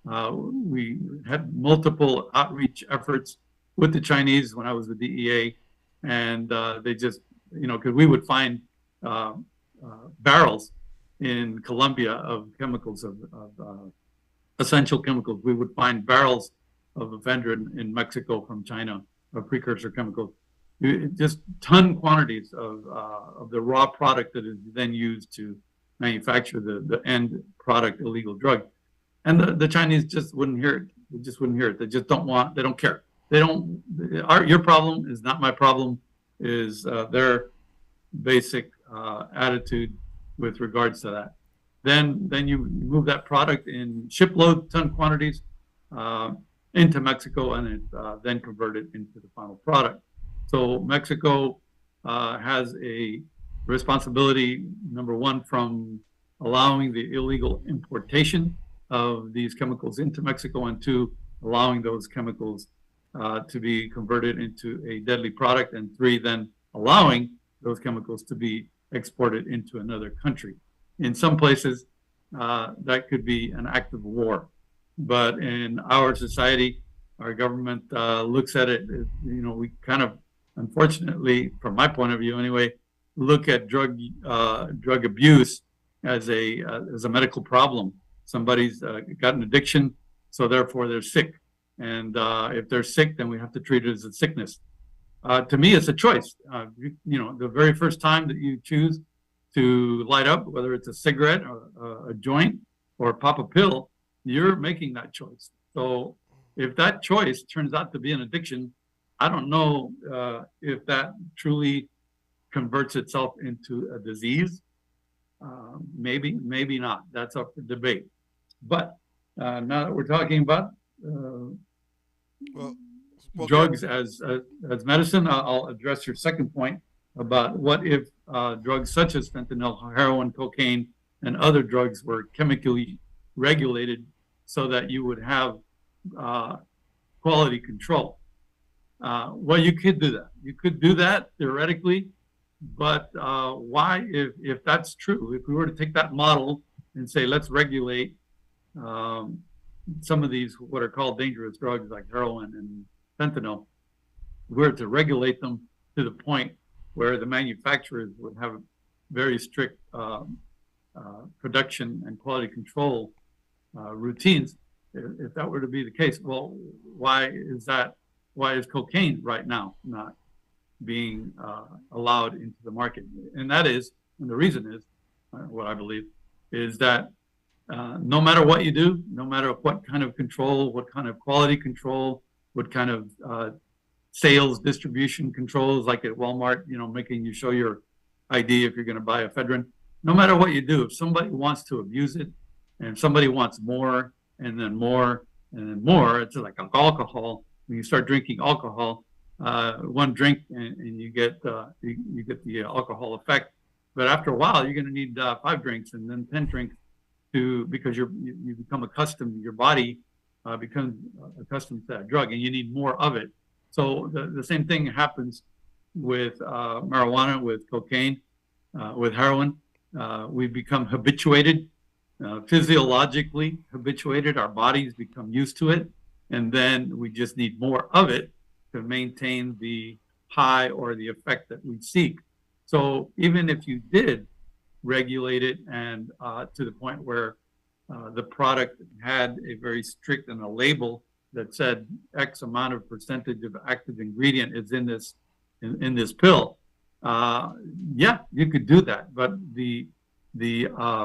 [SPEAKER 5] We had multiple outreach efforts with the Chinese when I was with DEA, and they just, because we would find barrels in Colombia of chemicals, of essential chemicals. We would find barrels of ephedrine in Mexico from China, of precursor chemicals. Just ton quantities of the raw product that is then used to manufacture the end product illegal drug. And the Chinese just wouldn't hear it. They just wouldn't hear it. They just don't want, they don't care. Your problem is not my problem, is their basic attitude with regards to that. Then you move that product in shipload ton quantities into Mexico, and it then converted into the final product. So Mexico has a responsibility, number one, from allowing the illegal importation of these chemicals into Mexico, and two, allowing those chemicals to be converted into a deadly product, and three, then allowing those chemicals to be exported into another country. In some places, that could be an act of war. But in our society, our government looks at it, we kind of, unfortunately, from my point of view anyway, look at drug abuse as a medical problem. Somebody's got an addiction, so therefore they're sick. And if they're sick, then we have to treat it as a sickness. To me, it's a choice. The very first time that you choose to light up, whether it's a cigarette or a joint or pop a pill, you're making that choice. So if that choice turns out to be an addiction, I don't know if that truly converts itself into a disease. Maybe, maybe not. That's up for debate. But now that we're talking about drugs as medicine, I'll address your second point about what if drugs such as fentanyl, heroin, cocaine, and other drugs were chemically regulated so that you would have quality control. Well, you could do that. You could do that theoretically, but why, if that's true, if we were to take that model and say, let's regulate some of these what are called dangerous drugs like heroin and fentanyl, if we were to regulate them to the point where the manufacturers would have very strict production and quality control routines, if that were to be the case, well, why is that? Why is cocaine right now not being allowed into the market? And the reason is, what I believe, is that no matter what you do, no matter what kind of control, what kind of quality control, what kind of sales distribution controls, like at Walmart, making you show your ID if you're going to buy ephedrine, no matter what you do, if somebody wants to abuse it and somebody wants more and then more and then more, it's like alcohol. When you start drinking alcohol, one drink and you get you get the alcohol effect. But after a while, you're going to need 5 drinks and then 10 drinks because you become accustomed. Your body becomes accustomed to that drug, and you need more of it. So the same thing happens with marijuana, with cocaine, with heroin. We've become habituated, physiologically habituated. Our bodies become used to it, and then we just need more of it to maintain the high or the effect that we seek. So even if you did regulate it and to the point where the product had a very strict and a label that said X amount of percentage of active ingredient is in this pill, yeah, you could do that, but the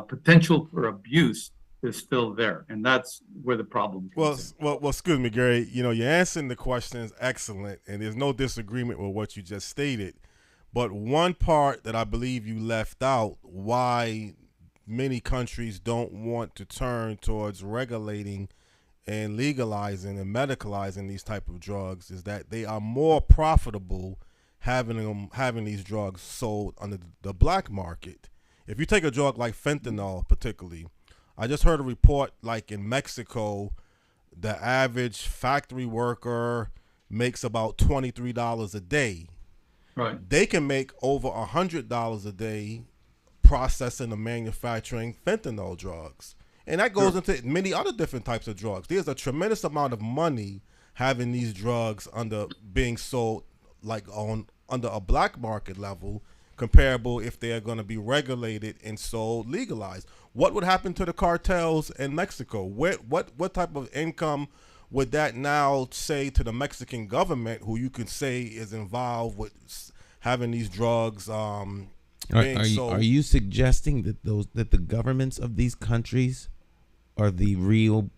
[SPEAKER 5] potential for abuse is still there, and that's where the problem comes in.
[SPEAKER 4] Well, excuse me, Gary. You know, you're answering the question is excellent, and there's no disagreement with what you just stated. But one part that I believe you left out, why many countries don't want to turn towards regulating and legalizing and medicalizing these type of drugs, is that they are more profitable having these drugs sold on the black market. If you take a drug like fentanyl, particularly, I just heard a report like in Mexico, the average factory worker makes about $23 a day.
[SPEAKER 5] Right.
[SPEAKER 4] They can make over $100 a day processing and manufacturing fentanyl drugs. And that goes into many other different types of drugs. There's a tremendous amount of money having these drugs being sold like under a black market level, comparable if they are going to be regulated and sold legalized. What would happen to the cartels in Mexico? What type of income would that now say to the Mexican government, who you could say is involved with having these drugs being sold?
[SPEAKER 2] Are you suggesting that the governments of these countries are the real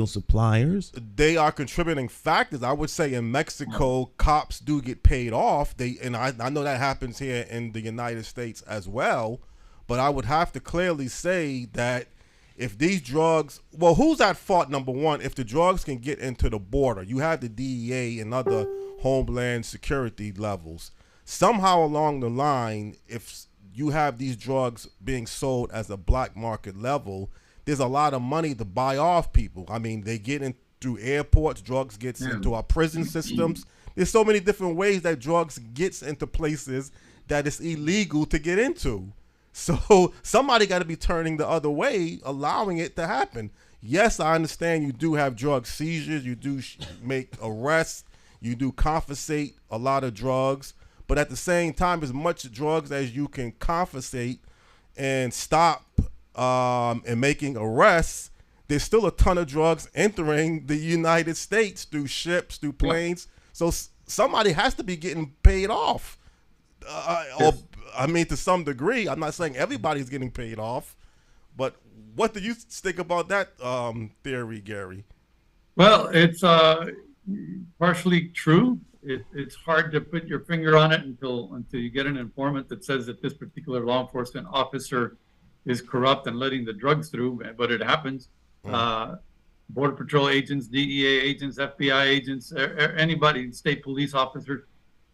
[SPEAKER 2] suppliers?
[SPEAKER 4] They are contributing factors. I would say in Mexico, cops do get paid off. I know that happens here in the United States as well. But I would have to clearly say that if these drugs, well, who's at fault, number one, if the drugs can get into the border? You have the DEA and other homeland security levels. Somehow along the line, if you have these drugs being sold as a black market level, there's a lot of money to buy off people. I mean, they get in through airports, drugs gets into our prison systems. There's so many different ways that drugs gets into places that it's illegal to get into. So somebody got to be turning the other way, allowing it to happen. Yes, I understand you do have drug seizures. You do make arrests. You do confiscate a lot of drugs. But at the same time, as much drugs as you can confiscate and stop and making arrests, there's still a ton of drugs entering the United States through ships, through planes. So somebody has to be getting paid off. Or I mean, to some degree. I'm not saying everybody's getting paid off, but what do you think about that theory, Gary?
[SPEAKER 5] Well, it's partially true. It's hard to put your finger on it until you get an informant that says that this particular law enforcement officer is corrupt and letting the drugs through, but it happens. Border Patrol agents, DEA agents, FBI agents, anybody, state police officers.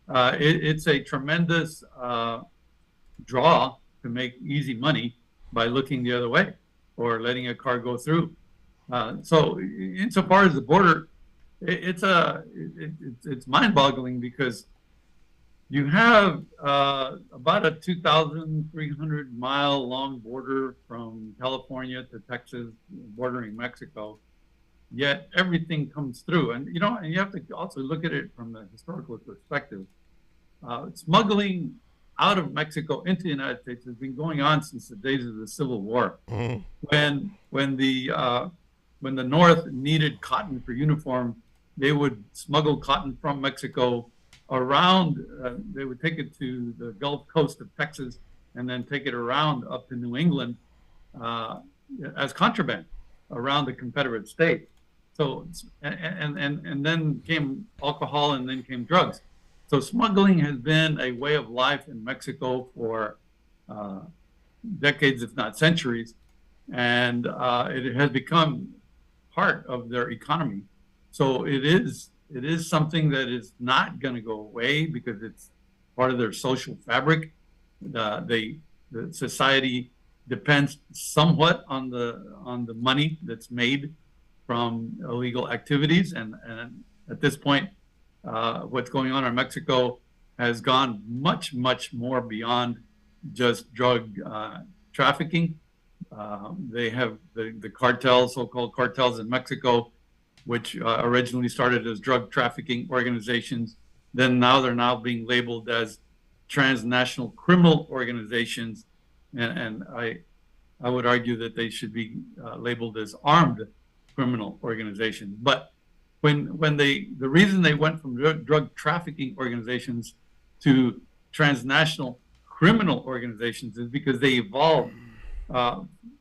[SPEAKER 5] It's a tremendous draw to make easy money by looking the other way or letting a car go through. So insofar as the border, it's mind-boggling because you have about a 2,300 mile long border from California to Texas, bordering Mexico. Yet everything comes through, and you have to also look at it from the historical perspective. Smuggling out of Mexico into the United States has been going on since the days of the Civil War. Mm-hmm. When the North needed cotton for uniform, they would smuggle cotton from Mexico around. They would take it to the Gulf Coast of Texas and then take it around up to New England as contraband around the Confederate States. So and then came alcohol, and then came drugs. So smuggling has been a way of life in Mexico for decades, if not centuries, and it has become part of their economy. So it is it is something that is not going to go away because it's part of their social fabric. The society depends somewhat on the money that's made from illegal activities, and at this point, what's going on in Mexico has gone much more beyond just drug trafficking. They have the cartels, so-called cartels in Mexico, which originally started as drug trafficking organizations. Then they're now being labeled as transnational criminal organizations, and I would argue that they should be labeled as armed criminal organizations. But the reason they went from drug trafficking organizations to transnational criminal organizations is because they evolved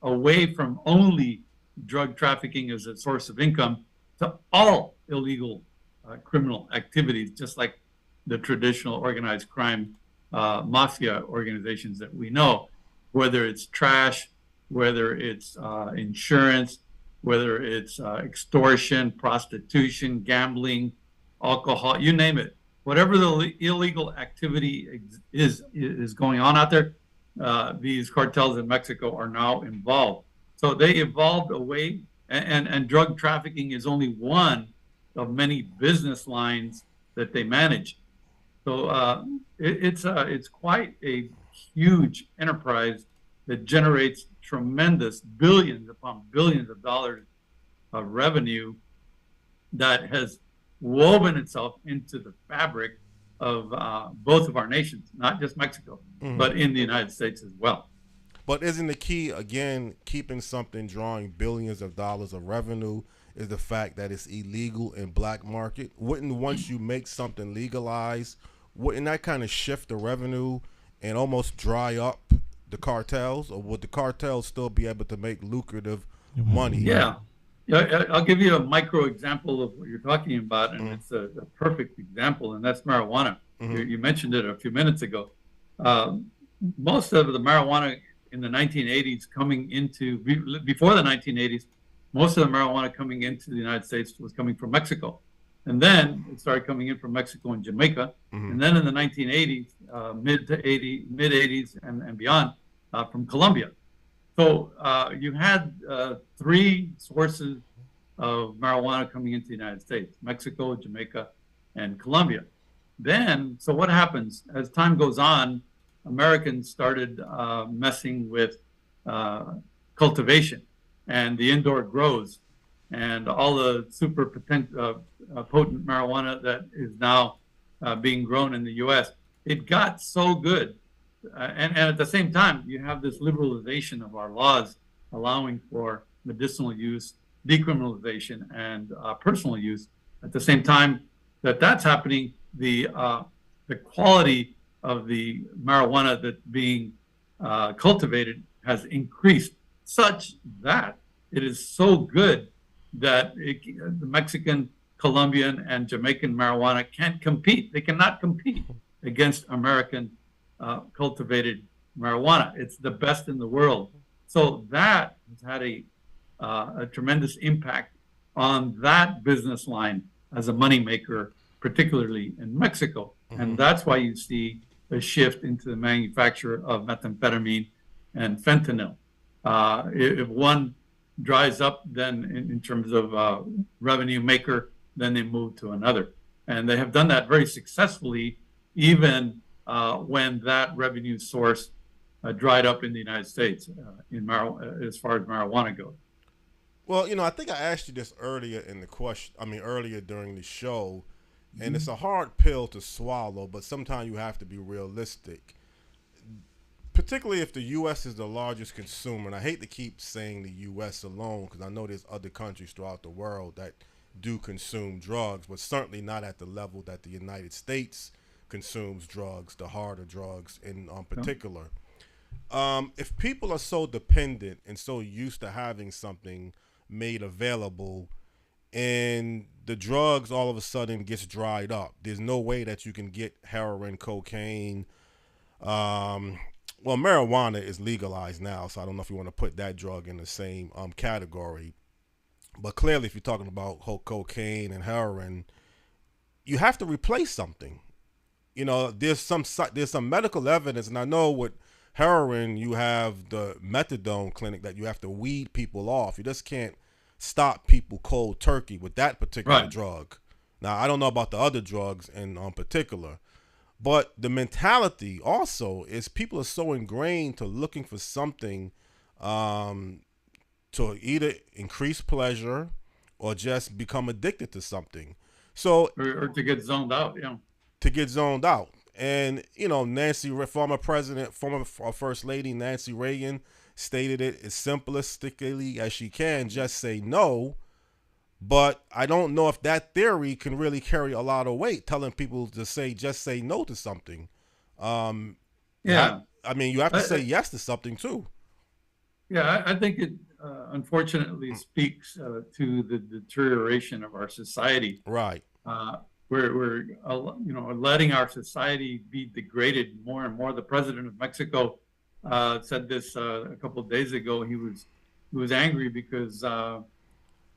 [SPEAKER 5] away from only drug trafficking as a source of income to all illegal criminal activities, just like the traditional organized crime mafia organizations that we know, whether it's trash, whether it's insurance, whether it's extortion, prostitution, gambling, alcohol, you name it. Whatever the illegal activity is going on out there, these cartels in Mexico are now involved. So they evolved away, and drug trafficking is only one of many business lines that they manage. So it's quite a huge enterprise that generates tremendous billions upon billions of dollars of revenue that has woven itself into the fabric of both of our nations, not just Mexico, but in the United States as well.
[SPEAKER 4] But isn't the key, again, keeping something drawing billions of dollars of revenue is the fact that it's illegal in black market? Wouldn't, once you make something legalized, wouldn't that kind of shift the revenue and almost dry up the cartels? Or would the cartels still be able to make lucrative money?
[SPEAKER 5] Yeah. I'll give you a micro example of what you're talking about, and it's a perfect example, and that's marijuana. You mentioned it a few minutes ago. Most of the marijuana in the 1980s before the 1980s, most of the marijuana coming into the United States was coming from Mexico. And then it started coming in from Mexico and Jamaica. And then in the 1980s, mid 80s and beyond, from Colombia. So you had three sources of marijuana coming into the United States: Mexico, Jamaica, and Colombia. Then, so what happens? As time goes on, Americans started messing with cultivation and the indoor grows and all the super potent marijuana that is now being grown in the U.S. It got so good. And at the same time, you have this liberalization of our laws allowing for medicinal use, decriminalization, and personal use. At the same time that's happening, the quality of the marijuana that's being cultivated has increased such that it is so good that the Mexican, Colombian, and Jamaican marijuana can't compete. They cannot compete against American cultivated marijuana. It's the best in the world. So that has had a tremendous impact on that business line as a moneymaker, particularly in Mexico. And that's why you see a shift into the manufacture of methamphetamine and fentanyl. If one dries up, then in terms of revenue maker, then they move to another. And they have done that very successfully, even when that revenue source dried up in the United States as far as marijuana goes.
[SPEAKER 4] Well, I think I asked you this earlier earlier during the show, and it's a hard pill to swallow, but sometimes you have to be realistic, particularly if the U.S. is the largest consumer. And I hate to keep saying the U.S. alone, because I know there's other countries throughout the world that do consume drugs, but certainly not at the level that the United States consumes drugs, the harder drugs in particular. If people are so dependent and so used to having something made available, and the drugs all of a sudden gets dried up, there's no way that you can get heroin, cocaine. Well, marijuana is legalized now, so I don't know if you want to put that drug in the same category. But clearly, if you're talking about cocaine and heroin, you have to replace something. You know, there's some medical evidence, and I know with heroin you have the methadone clinic that you have to weed people off. You just can't stop people cold turkey with that particular drug. Now, I don't know about the other drugs in particular, but the mentality also is people are so ingrained to looking for something to either increase pleasure or just become addicted to something. So
[SPEAKER 5] or to get zoned out,
[SPEAKER 4] to get zoned out. And, you know, former First Lady Nancy Reagan stated it as simplistically as she can, just say no. But I don't know if that theory can really carry a lot of weight, telling people to just say no to something. I mean, you have to say yes to something too.
[SPEAKER 5] Yeah, I think it unfortunately speaks to the deterioration of our society.
[SPEAKER 4] Right.
[SPEAKER 5] We're letting our society be degraded more and more. The president of Mexico said this a couple of days ago. He was angry because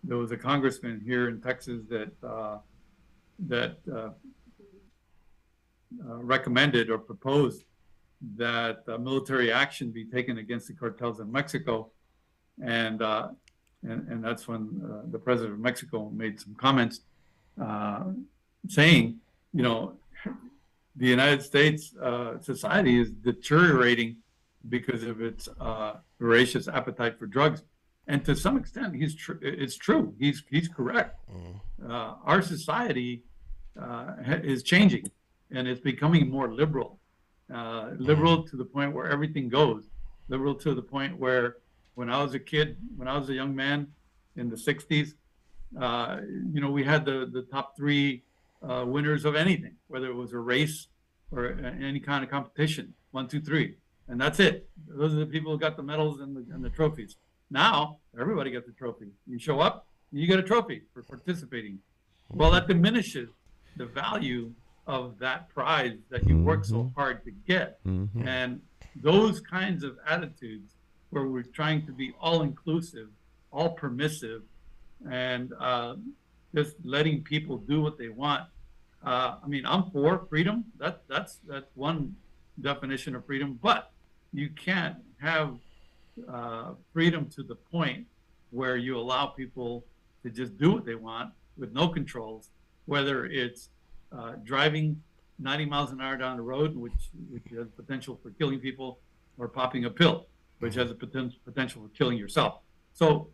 [SPEAKER 5] there was a congressman here in Texas that recommended or proposed that military action be taken against the cartels in Mexico, and that's when the president of Mexico made some comments saying, you know, the United States society is deteriorating because of its voracious appetite for drugs. And to some extent, it's true. He's correct. Our society is changing, and it's becoming more liberal. Liberal to the point where everything goes. Liberal to the point where when I was a kid, when I was a young man in the 60s, we had the top three winners of anything, whether it was a race or any kind of competition, 1, 2, 3. And that's it. Those are the people who got the medals and the trophies. Now, everybody gets a trophy. You show up, you get a trophy for participating. Well, that diminishes the value of that prize that you work so hard to get. And those kinds of attitudes where we're trying to be all-inclusive, all permissive, and just letting people do what they want. I mean, I'm for freedom. That's one definition of freedom, but you can't have freedom to the point where you allow people to just do what they want with no controls, whether it's driving 90 miles an hour down the road, which has potential for killing people, or popping a pill, which has a potential for killing yourself. So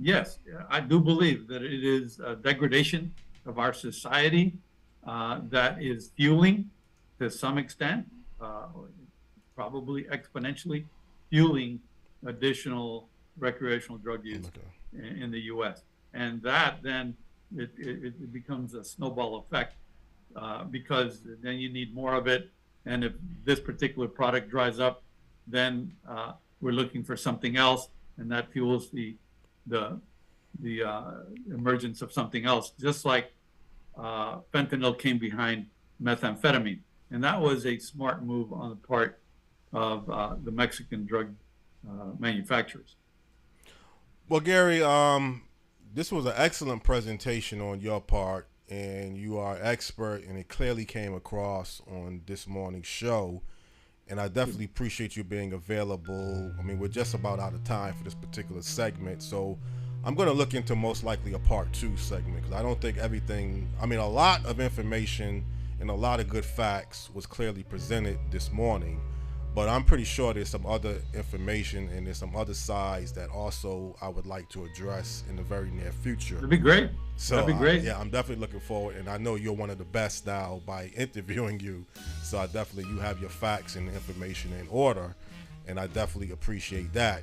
[SPEAKER 5] yes, I do believe that it is a degradation of our society that is fueling, to some extent, probably exponentially, fueling additional recreational drug use in the U.S. And that then it becomes a snowball effect because then you need more of it. And if this particular product dries up, then we're looking for something else, and that fuels the emergence of something else. Just like fentanyl came behind methamphetamine, and that was a smart move on the part of the Mexican drug manufacturers.
[SPEAKER 4] Well, Gary, this was an excellent presentation on your part, and you are expert, and it clearly came across on this morning's show. And I definitely appreciate you being available. I mean, we're just about out of time for this particular segment, so I'm going to look into most likely a part 2 segment, because I don't think everything, I mean, a lot of information and a lot of good facts was clearly presented this morning, but I'm pretty sure there's some other information and there's some other sides that also I would like to address in the very near future.
[SPEAKER 5] That'd be great.
[SPEAKER 4] So
[SPEAKER 5] that'd be great.
[SPEAKER 4] I'm definitely looking forward, and I know you're one of the best now by interviewing you. So you have your facts and information in order, and I definitely appreciate that.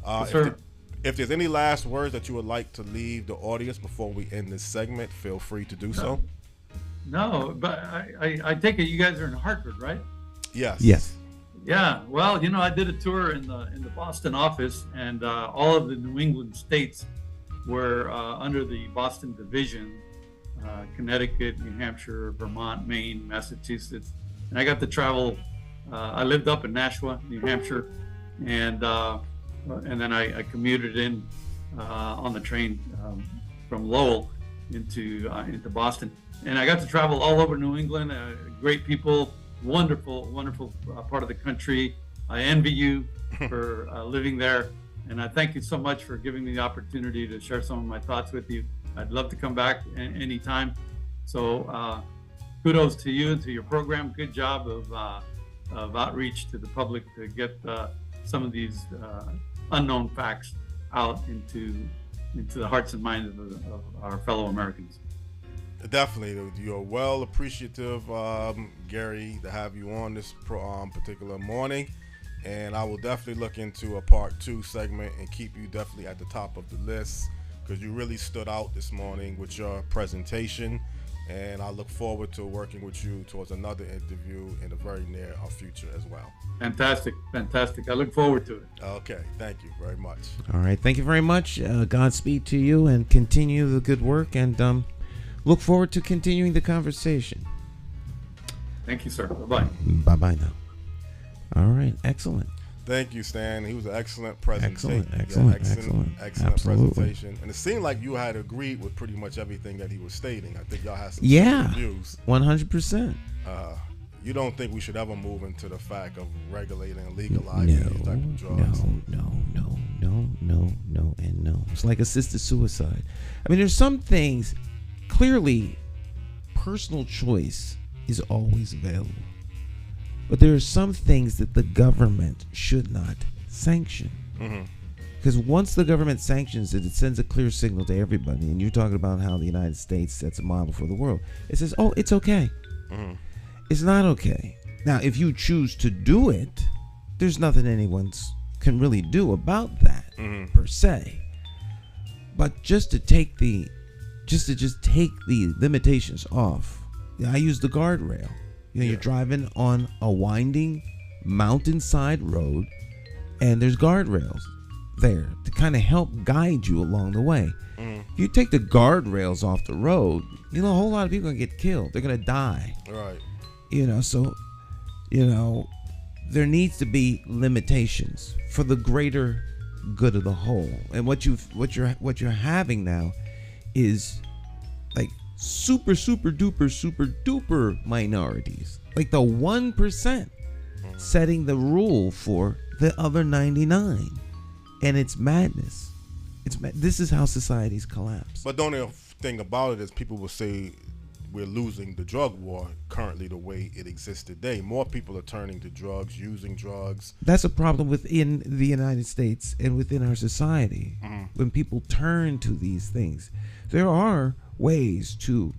[SPEAKER 5] Yes, sir.
[SPEAKER 4] If there's any last words that you would like to leave the audience before we end this segment, feel free to do so.
[SPEAKER 5] No, but I take it you guys are in Hartford, right?
[SPEAKER 4] Yes.
[SPEAKER 2] Yes.
[SPEAKER 5] Yeah. Well, I did a tour in the Boston office, and all of the New England states were under the Boston division: Connecticut, New Hampshire, Vermont, Maine, Massachusetts. And I got to travel. I lived up in Nashua, New Hampshire, and then I commuted in on the train from Lowell into Boston. And I got to travel all over New England. Great people, wonderful part of the country. I envy you for living there, and I thank you so much for giving me the opportunity to share some of my thoughts with you. I'd love to come back anytime. So kudos to you and to your program. Good job of outreach to the public to get some of these unknown facts out into the hearts and minds of our fellow Americans.
[SPEAKER 4] Definitely, you're well appreciative, Gary, to have you on this particular morning, and I will definitely look into a part 2 segment and keep you definitely at the top of the list, because you really stood out this morning with your presentation, and I look forward to working with you towards another interview in the very near future as well.
[SPEAKER 5] Fantastic. I look forward to it.
[SPEAKER 4] Okay, thank you very much.
[SPEAKER 2] All right, thank you very much. Godspeed to you, and continue the good work, and look forward to continuing the conversation.
[SPEAKER 5] Thank you, sir. Bye-bye.
[SPEAKER 2] Bye-bye now. All right, excellent.
[SPEAKER 4] Thank you, Stan. He was an excellent presentation.
[SPEAKER 2] Excellent
[SPEAKER 4] Excellent presentation. And it seemed like you had agreed with pretty much everything that he was stating. I think y'all had some views.
[SPEAKER 2] 100%.
[SPEAKER 4] You don't think we should ever move into the fact of regulating and legalizing these type of drugs?
[SPEAKER 2] No. It's like assisted suicide. I mean, there's some things, clearly, personal choice is always available. But there are some things that the government should not sanction. Because once the government sanctions it, it sends a clear signal to everybody. And you're talking about how the United States sets a model for the world. It says, oh, it's okay. It's not okay. Now, if you choose to do it, there's nothing anyone can really do about that per se. But just to take the limitations off. I use the guardrail. You're driving on a winding mountainside road, and there's guardrails there to kind of help guide you along the way. If you take the guardrails off the road, a whole lot of people are going to get killed. They're going to die.
[SPEAKER 4] Right.
[SPEAKER 2] So there needs to be limitations for the greater good of the whole. And what you're having now is like super duper minorities, like the 1% setting the rule for the other 99, and it's madness. This is how societies collapse.
[SPEAKER 4] But the only thing about it is people will say we're losing the drug war currently the way it exists today. More people are turning to drugs, using drugs.
[SPEAKER 2] That's a problem within the United States and within our society. When people turn to these things, there are ways to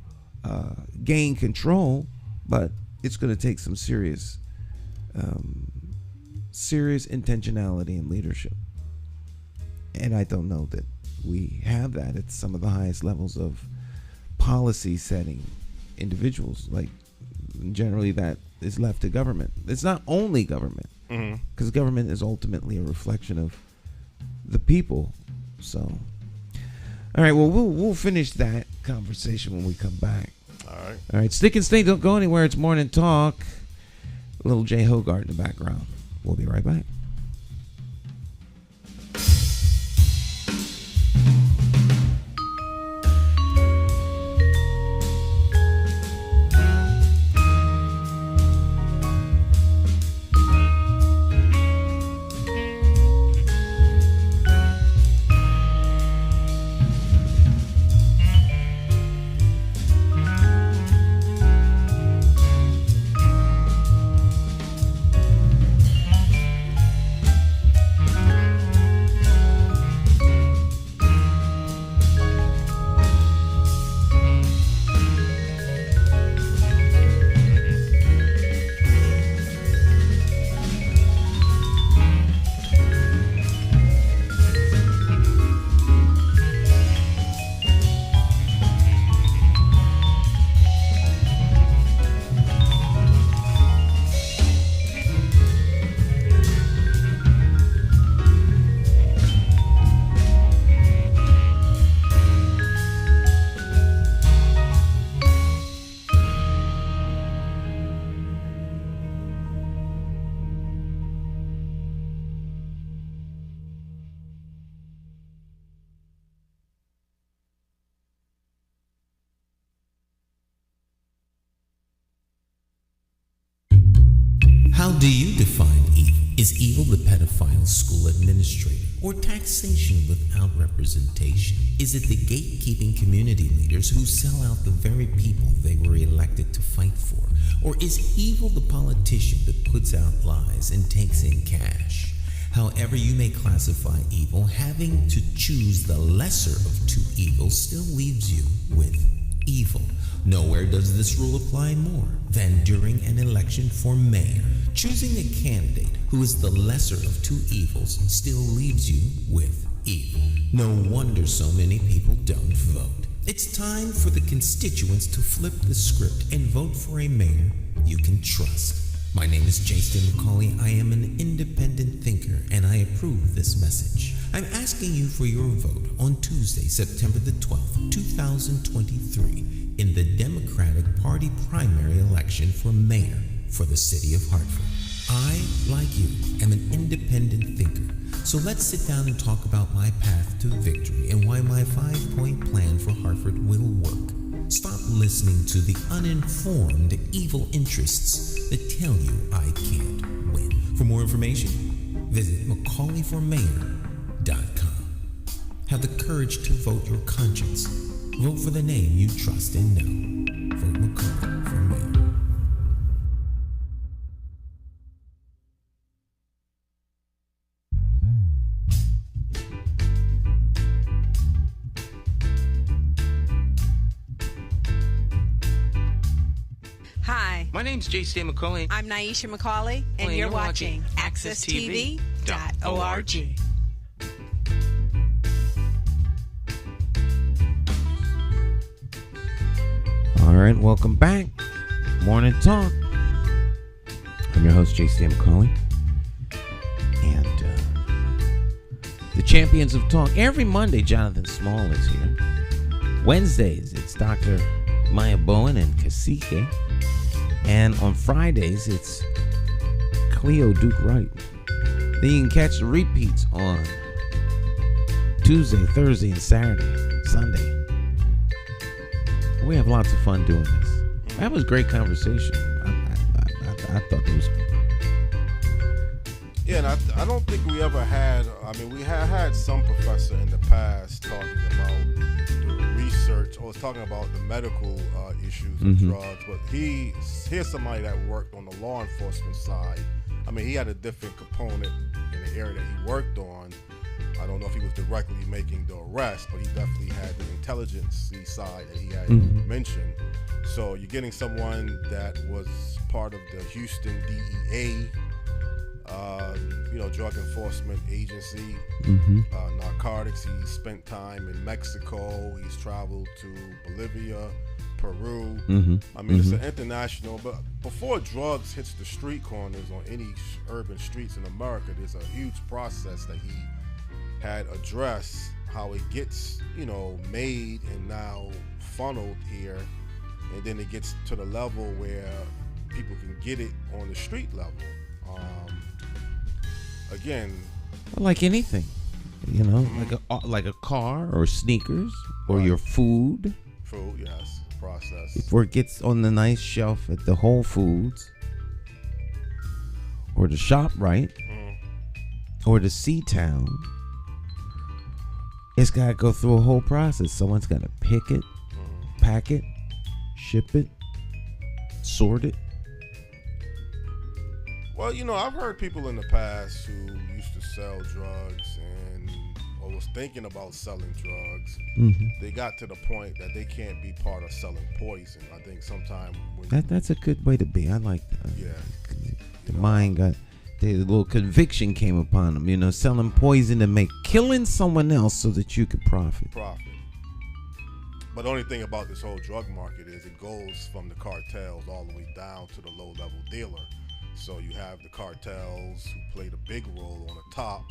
[SPEAKER 2] gain control, but it's going to take some serious intentionality and leadership. And I don't know that we have that at some of the highest levels of policy setting individuals. Like, generally that is left to government. It's not only government, because government is ultimately a reflection of the people. So, all right, well, we'll finish that conversation when we come back.
[SPEAKER 4] All
[SPEAKER 2] right, stick and stay, don't go anywhere. It's Morning Talk. Little Jay Hogart in the background. We'll be right back. Is evil the pedophile school administrator or taxation without representation? Is it the gatekeeping community leaders who sell out the very people they were elected to fight for? Or is evil the politician that puts out lies and takes in cash? However you may classify evil, having to choose the lesser of two evils still leaves you with evil. Nowhere does this rule apply more than during an election for mayor. Choosing a candidate who is the lesser of two evils still leaves you with evil. No wonder so many people don't vote. It's time for the constituents to flip the script and vote for a mayor you can trust. My name is Jason McCauley. I am an independent thinker, and I approve this message. I'm asking you for your vote on Tuesday, September the 12th, 2023, in the Democratic Party primary election for mayor for the city of Hartford. I, like you, am an independent thinker. So let's sit down and talk about my path to victory and why my 5-point plan for Hartford will work. Stop listening to the uninformed evil interests that tell you I can't win. For more information, visit McCauleyformayor.com. Have the courage to vote your conscience. Vote for the name you trust and know. Vote McCauley for mayor.
[SPEAKER 3] Hi,
[SPEAKER 6] My name's J. Stan McCauley.
[SPEAKER 3] I'm Nyesha McCauley, and you're watching AccessTV.org.
[SPEAKER 2] All right, welcome back. Morning Talk. I'm your host, J. Stan McCauley. And the champions of talk. Every Monday, Jonathan Small is here. Wednesdays, it's Dr. Maya Bowen and Cacique. And on Fridays, it's Cleo Duke Wright. Then you can catch the repeats on Tuesday, Thursday, and Saturday, Sunday. We have lots of fun doing this. That was a great conversation. I thought it was.
[SPEAKER 4] Yeah, and I don't think we ever had. I mean, we had some professor in the past talking about the research, or was talking about the medical issues of drugs. But here's somebody that worked on the law enforcement side. I mean, he had a different component in the area that he worked on. I don't know if he was directly making the arrest, but he definitely had the intelligence side that he had mentioned. So you're getting someone that was part of the Houston DEA, drug enforcement agency, narcotics. He spent time in Mexico. He's traveled to Bolivia, Peru. I mean, it's an international. But before drugs hits the street corners on any urban streets in America, there's a huge process that he had addressed, how it gets, made and now funneled here, and then it gets to the level where people can get it on the street level. Again,
[SPEAKER 2] Like anything, like a car or sneakers or your food.
[SPEAKER 4] Food, yes, process.
[SPEAKER 2] Before it gets on the nice shelf at the Whole Foods or the ShopRite or the C-Town, it's got to go through a whole process. Someone's got to pick it, pack it, ship it, sort it.
[SPEAKER 4] Well, I've heard people in the past who used to sell drugs or was thinking about selling drugs. They got to the point that they can't be part of selling poison. I think sometime
[SPEAKER 2] That's a good way to be. I like that.
[SPEAKER 4] Yeah.
[SPEAKER 2] The mind got the little conviction came upon them. Selling poison to make killing someone else so that you could profit.
[SPEAKER 4] But the only thing about this whole drug market is it goes from the cartels all the way down to the low-level dealer. So you have the cartels who played a big role on the top,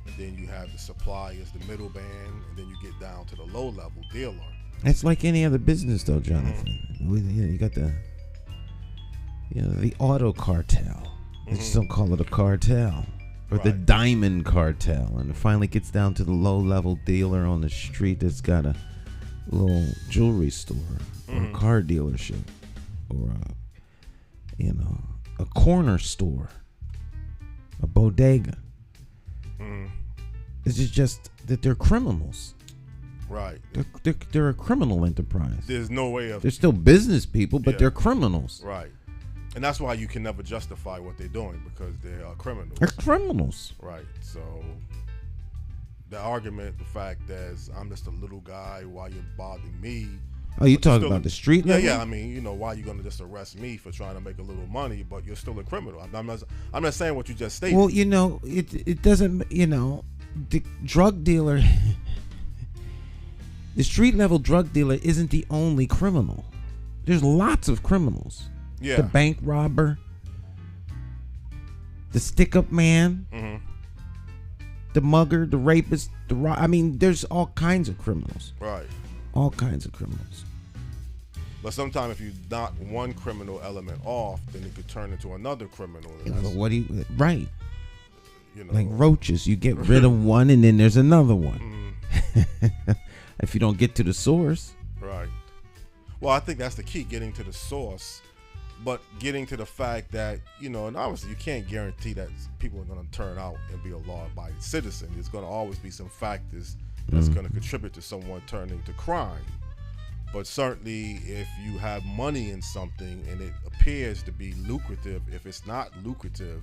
[SPEAKER 4] and then you have the suppliers, the middleman, and then you get down to the low-level dealer.
[SPEAKER 2] It's like any other business, though, Jonathan. You got the auto cartel. They just don't call it a cartel, or the diamond cartel, and it finally gets down to the low-level dealer on the street that's got a little jewelry store or a car dealership or a corner store a bodega.
[SPEAKER 4] Mm.
[SPEAKER 2] It's just that they're criminals.
[SPEAKER 4] Right.
[SPEAKER 2] They're a criminal enterprise.
[SPEAKER 4] There's no way of.
[SPEAKER 2] They're still business people, but
[SPEAKER 4] Yeah.
[SPEAKER 2] they're criminals.
[SPEAKER 4] Right. And that's why you can never justify what they're doing, because they are criminals.
[SPEAKER 2] They're criminals.
[SPEAKER 4] Right. So the argument, the fact that I'm just a little guy, why you're bothering me?
[SPEAKER 2] Oh, you
[SPEAKER 4] but you're
[SPEAKER 2] talking
[SPEAKER 4] still
[SPEAKER 2] about the street
[SPEAKER 4] Yeah,
[SPEAKER 2] level?
[SPEAKER 4] yeah. I mean, why you gonna just arrest me for trying to make a little money, but you're still a criminal? I'm not saying what you just stated.
[SPEAKER 2] Well, it doesn't. The drug dealer, the street level drug dealer isn't the only criminal. There's lots of criminals.
[SPEAKER 4] Yeah.
[SPEAKER 2] The bank robber, the stick-up man,
[SPEAKER 4] Mm-hmm.
[SPEAKER 2] the mugger, the rapist, I mean, there's all kinds of criminals.
[SPEAKER 4] Right.
[SPEAKER 2] All kinds of criminals.
[SPEAKER 4] But sometimes if you knock one criminal element off, then it could turn into another criminal. And
[SPEAKER 2] But
[SPEAKER 4] that's,
[SPEAKER 2] what do you, right?
[SPEAKER 4] you
[SPEAKER 2] Like roaches, you get rid of one and then there's another one.
[SPEAKER 4] Mm,
[SPEAKER 2] If you don't get to the source.
[SPEAKER 4] right. Well, I think that's the key, getting to the source, but getting to the fact that, and obviously you can't guarantee that people are going to turn out and be a law-abiding citizen. There's going to always be some factors that's going to contribute to someone turning to crime. But certainly if you have money in something and it appears to be lucrative, if it's not lucrative,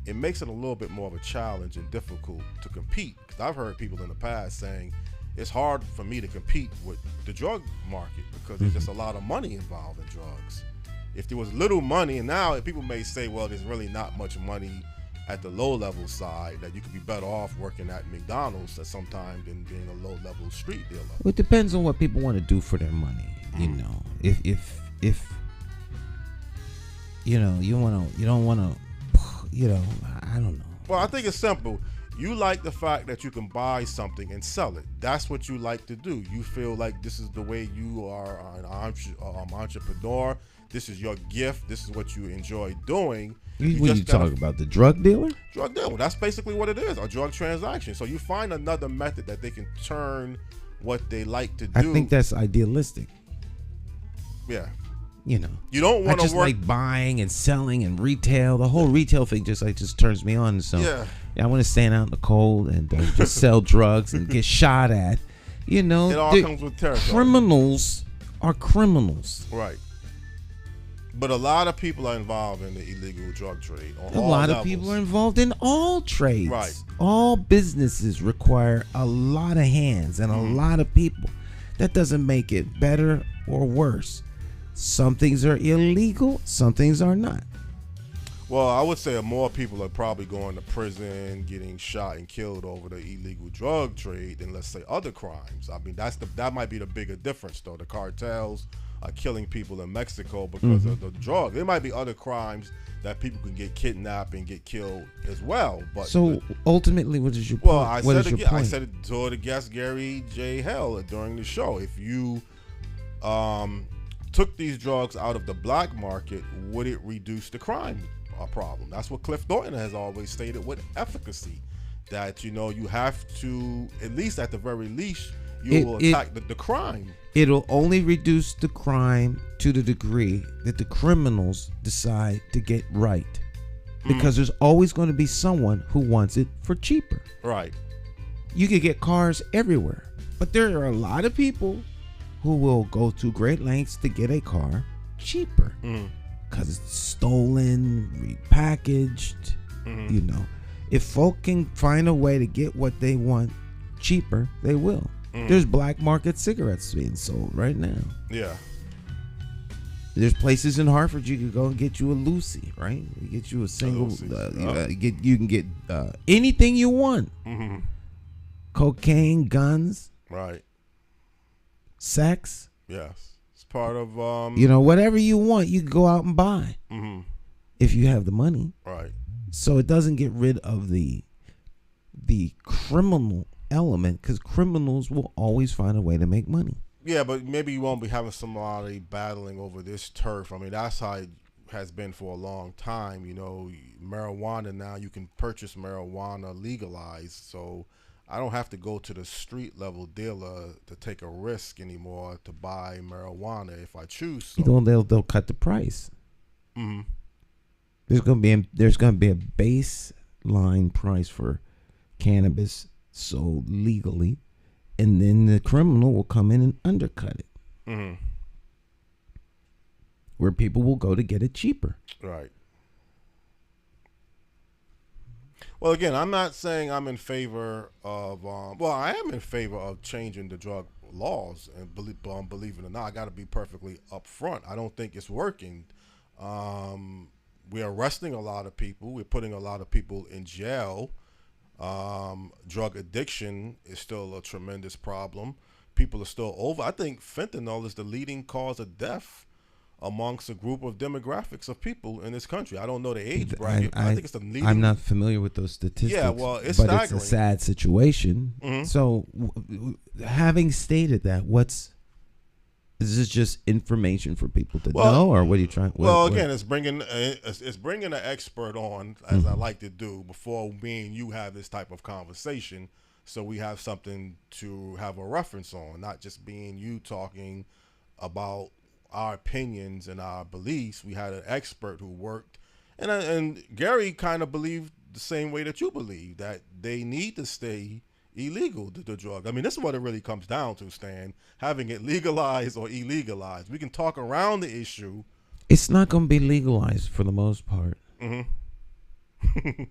[SPEAKER 4] it makes it a little bit more of a challenge and difficult to compete. Because I've heard people in the past saying it's hard for me to compete with the drug market because there's just a lot of money involved in drugs. If there was little money, and now people may say, well, there's really not much money at the low level side, that you could be better off working at McDonald's at some time than being a low level street dealer.
[SPEAKER 2] Well, it depends on what people want to do for their money. If you don't want to, I don't know.
[SPEAKER 4] Well, I think it's simple. You like the fact that you can buy something and sell it. That's what you like to do. You feel like this is the way you are an entrepreneur. This is your gift. This is what you enjoy doing.
[SPEAKER 2] What you talking about? The drug dealer?
[SPEAKER 4] Drug deal. That's basically what it is, a drug transaction. So you find another method that they can turn what they like to do.
[SPEAKER 2] I think that's idealistic.
[SPEAKER 4] Yeah.
[SPEAKER 2] You
[SPEAKER 4] don't want
[SPEAKER 2] I just
[SPEAKER 4] to work.
[SPEAKER 2] like buying and selling and retail. The whole retail thing just turns me on. So
[SPEAKER 4] Yeah.
[SPEAKER 2] I want to stand out in the cold and just sell drugs and get shot at.
[SPEAKER 4] It all comes with territory.
[SPEAKER 2] Criminals are criminals.
[SPEAKER 4] Right. But a lot of people are involved in the illegal drug trade. On
[SPEAKER 2] A
[SPEAKER 4] all
[SPEAKER 2] lot
[SPEAKER 4] levels.
[SPEAKER 2] of people are involved in all trades.
[SPEAKER 4] Right.
[SPEAKER 2] All businesses require a lot of hands and a lot of people. That doesn't make it better or worse. Some things are illegal, some things are not.
[SPEAKER 4] Well, I would say more people are probably going to prison, getting shot and killed over the illegal drug trade than, let's say, other crimes. I mean, that might be the bigger difference, though. The cartels are killing people in Mexico because of the drug. There might be other crimes that people can get kidnapped and get killed as well. But
[SPEAKER 2] So ultimately, what is your point?
[SPEAKER 4] well, I
[SPEAKER 2] What
[SPEAKER 4] said
[SPEAKER 2] is your
[SPEAKER 4] again, I
[SPEAKER 2] point?
[SPEAKER 4] said it to the guest Gary J. Hale during the show. If you took these drugs out of the black market, would it reduce the crime problem? That's what Cliff Thornton has always stated with efficacy. That you have to, at least at the very least, will attack the crime.
[SPEAKER 2] It'll only reduce the crime to the degree that the criminals decide to get right. Because there's always going to be someone who wants it for cheaper.
[SPEAKER 4] Right.
[SPEAKER 2] You could get cars everywhere, but there are a lot of people who will go to great lengths to get a car cheaper because it's stolen, repackaged. If folk can find a way to get what they want cheaper, they will. There's black market cigarettes being sold right now.
[SPEAKER 4] Yeah.
[SPEAKER 2] There's places in Hartford you could go and get you a Lucy, right? You get you a single. You can get anything you want. Cocaine, guns,
[SPEAKER 4] Right.
[SPEAKER 2] sex.
[SPEAKER 4] Yes. It's part of
[SPEAKER 2] Whatever you want, you can go out and buy if you have the money.
[SPEAKER 4] Right.
[SPEAKER 2] So it doesn't get rid of the criminal element, because criminals will always find a way to make money.
[SPEAKER 4] Yeah, but maybe you won't be having somebody battling over this turf. I mean, that's how it has been for a long time. Marijuana now, you can purchase marijuana legalized. So I don't have to go to the street level dealer to take a risk anymore to buy marijuana if I choose. So.
[SPEAKER 2] They'll cut the price. There's gonna be a base line price for cannabis sold legally, and then the criminal will come in and undercut it.
[SPEAKER 4] Mm-hmm.
[SPEAKER 2] Where people will go to get it cheaper.
[SPEAKER 4] Right. Well, again, I'm not saying I'm in favor of. I am in favor of changing the drug laws, and believe it or not, I got to be perfectly upfront. I don't think it's working. We're arresting a lot of people. We're putting a lot of people in jail. Drug addiction is still a tremendous problem. People are still over. I think fentanyl is the leading cause of death amongst a group of demographics of people in this country. I don't know the age bracket. I think it's the leading.
[SPEAKER 2] I'm not familiar with those statistics.
[SPEAKER 4] Yeah, well, it's
[SPEAKER 2] but
[SPEAKER 4] staggering.
[SPEAKER 2] It's a sad situation.
[SPEAKER 4] Mm-hmm.
[SPEAKER 2] So, having stated that, is this just information for people to know, or what are you trying?
[SPEAKER 4] Again, it's bringing an expert on, as I like to do, before me and you have this type of conversation, so we have something to have a reference on, not just being you talking about our opinions and our beliefs. We had an expert who worked, and Gary kind of believed the same way that you believe, that they need to stay illegal, the drug. I mean, this is what it really comes down to, Stan, having it legalized or illegalized. We can talk around the issue.
[SPEAKER 2] It's not going to be legalized for the most part.
[SPEAKER 4] Mm-hmm.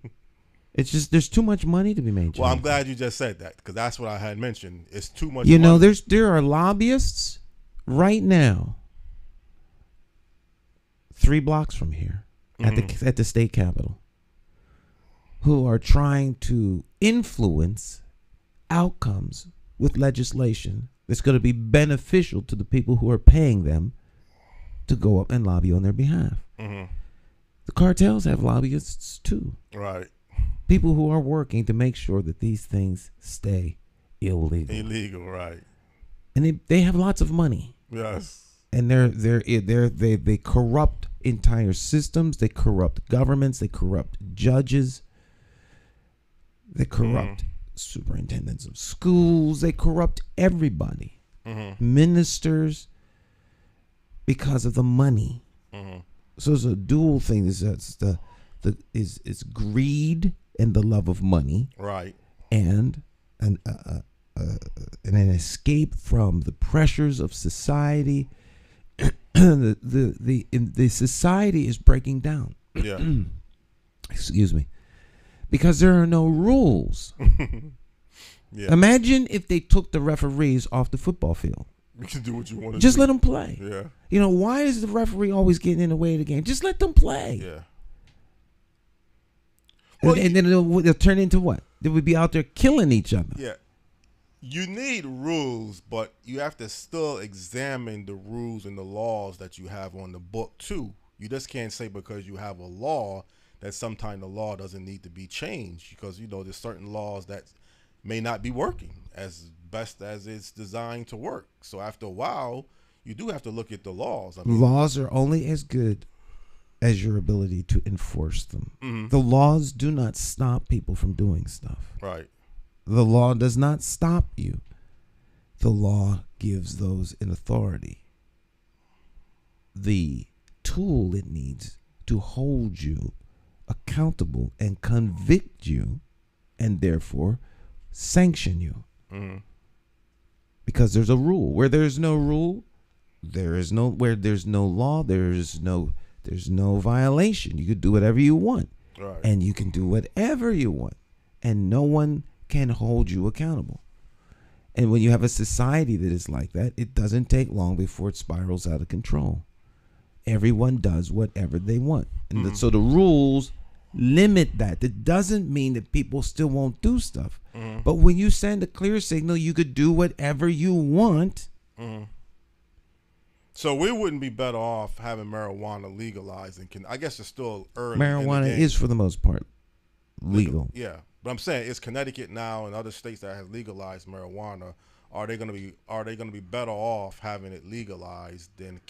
[SPEAKER 2] It's just there's too much money to be made.
[SPEAKER 4] Well, I'm glad you just said that, because that's what I had mentioned. It's too much money.
[SPEAKER 2] There are lobbyists right now 3 blocks from here at the state capitol who are trying to influence outcomes with legislation that's going to be beneficial to the people who are paying them to go up and lobby on their behalf.
[SPEAKER 4] Mm-hmm.
[SPEAKER 2] The cartels have lobbyists too.
[SPEAKER 4] Right.
[SPEAKER 2] People who are working to make sure that these things stay illegal.
[SPEAKER 4] Illegal, right.
[SPEAKER 2] And they have lots of money.
[SPEAKER 4] Yes.
[SPEAKER 2] And they corrupt entire systems. They corrupt governments. They corrupt judges. They corrupt superintendents of schools. They corrupt everybody. Ministers, because of the money. So it's a dual thing. It's greed and the love of money,
[SPEAKER 4] right,
[SPEAKER 2] and an escape from the pressures of society. The society is breaking down.
[SPEAKER 4] Yeah.
[SPEAKER 2] Excuse me. Because there are no rules.
[SPEAKER 4] Yeah.
[SPEAKER 2] Imagine if they took the referees off the football field.
[SPEAKER 4] You can do what you want to do.
[SPEAKER 2] Just let them play.
[SPEAKER 4] Yeah.
[SPEAKER 2] Why is the referee always getting in the way of the game? Just let them play.
[SPEAKER 4] Yeah.
[SPEAKER 2] Well, and then it'll turn into what? They would be out there killing each other.
[SPEAKER 4] Yeah. You need rules, but you have to still examine the rules and the laws that you have on the book too. You just can't say because you have a law that sometimes the law doesn't need to be changed, because there's certain laws that may not be working as best as it's designed to work. So after a while, you do have to look at the laws.
[SPEAKER 2] Laws are only as good as your ability to enforce them.
[SPEAKER 4] Mm-hmm.
[SPEAKER 2] The laws do not stop people from doing stuff.
[SPEAKER 4] Right.
[SPEAKER 2] The law does not stop you. The law gives those in authority the tool it needs to hold you accountable and convict you, and therefore sanction you.
[SPEAKER 4] Mm-hmm.
[SPEAKER 2] Because there's a rule. Where there's no rule, where there's no law, there's no violation. You could do whatever you want.
[SPEAKER 4] Right.
[SPEAKER 2] And you can do whatever you want, and no one can hold you accountable. And when you have a society that is like that, it doesn't take long before it spirals out of control. Everyone does whatever they want. And so the rules limit that. That doesn't mean that people still won't do stuff. But when you send a clear signal, you could do whatever you want.
[SPEAKER 4] So we wouldn't be better off having marijuana legalized. And I guess it's still early.
[SPEAKER 2] Marijuana is, for the most part, legal.
[SPEAKER 4] Yeah. But I'm saying, it's Connecticut now and other states that have legalized marijuana. Are they going to be better off having it legalized than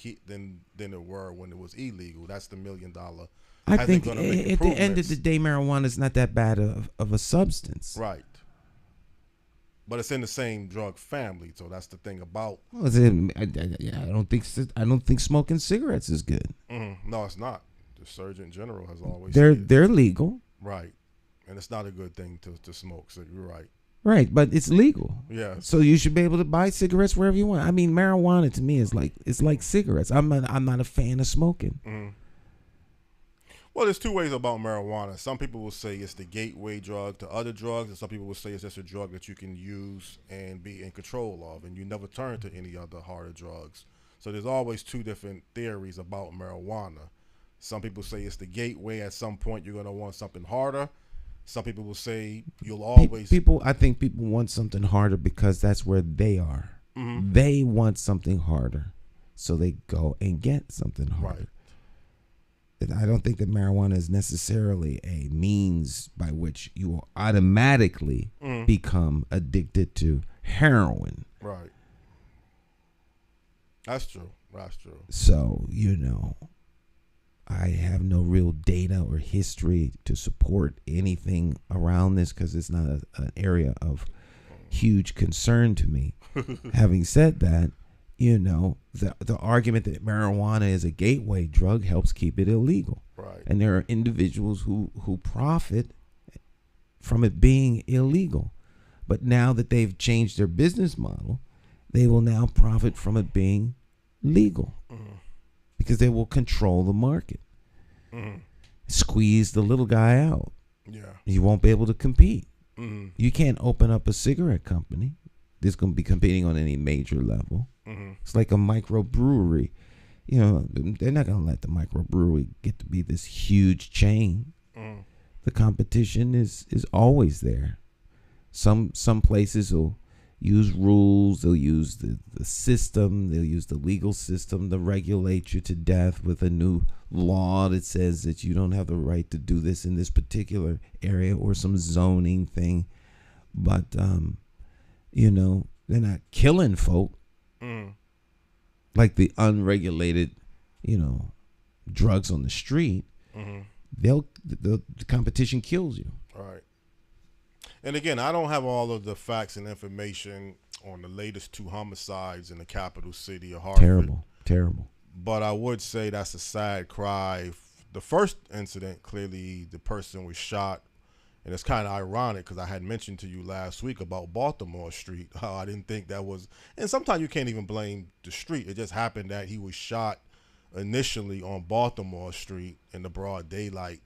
[SPEAKER 4] it were when it was illegal? That's the $1 million.
[SPEAKER 2] I think at the end of the day, marijuana is not that bad of a substance.
[SPEAKER 4] Right. But it's in the same drug family, so that's the thing about.
[SPEAKER 2] Well, I don't think smoking cigarettes is good.
[SPEAKER 4] No, it's not. The Surgeon General has always
[SPEAKER 2] They're
[SPEAKER 4] said.
[SPEAKER 2] legal.
[SPEAKER 4] Right. And it's not a good thing to smoke. So you're right.
[SPEAKER 2] Right, but it's legal.
[SPEAKER 4] Yeah.
[SPEAKER 2] So you should be able to buy cigarettes wherever you want. I mean, marijuana to me is like cigarettes. I'm not a fan of smoking.
[SPEAKER 4] Mm-hmm. Well, there's two ways about marijuana. Some people will say it's the gateway drug to other drugs, and some people will say it's just a drug that you can use and be in control of, and you never turn to any other harder drugs. So there's always two different theories about marijuana. Some people say it's the gateway. At some point, you're going to want something harder. Some people will say you'll always...
[SPEAKER 2] I think people want something harder because that's where they are. Mm-hmm. They want something harder, so they go and get something harder. Right. I don't think that marijuana is necessarily a means by which you will automatically become addicted to heroin.
[SPEAKER 4] Right. That's true.
[SPEAKER 2] So, I have no real data or history to support anything around this because it's not an area of huge concern to me. Having said that, the argument that marijuana is a gateway drug helps keep it illegal.
[SPEAKER 4] Right.
[SPEAKER 2] And there are individuals who profit from it being illegal. But now that they've changed their business model, they will now profit from it being legal. Because they will control the market. Squeeze the little guy out.
[SPEAKER 4] Yeah.
[SPEAKER 2] You won't be able to compete. You can't open up a cigarette company that's going to be competing on any major level. It's like a microbrewery. They're not going to let the microbrewery get to be this huge chain. The competition is always there. Some places will use rules. They'll use the system. They'll use the legal system to regulate you to death with a new law that says that you don't have the right to do this in this particular area or some zoning thing. But, they're not killing folk like the unregulated, drugs on the street. The competition kills you.
[SPEAKER 4] Right. And again, I don't have all of the facts and information on the latest 2 homicides in the capital city of Hartford.
[SPEAKER 2] Terrible.
[SPEAKER 4] But I would say that's a sad cry. The first incident, clearly the person was shot. And it's kind of ironic because I had mentioned to you last week about Baltimore Street, how I didn't think that was, and sometimes you can't even blame the street. It just happened that he was shot initially on Baltimore Street in the broad daylight.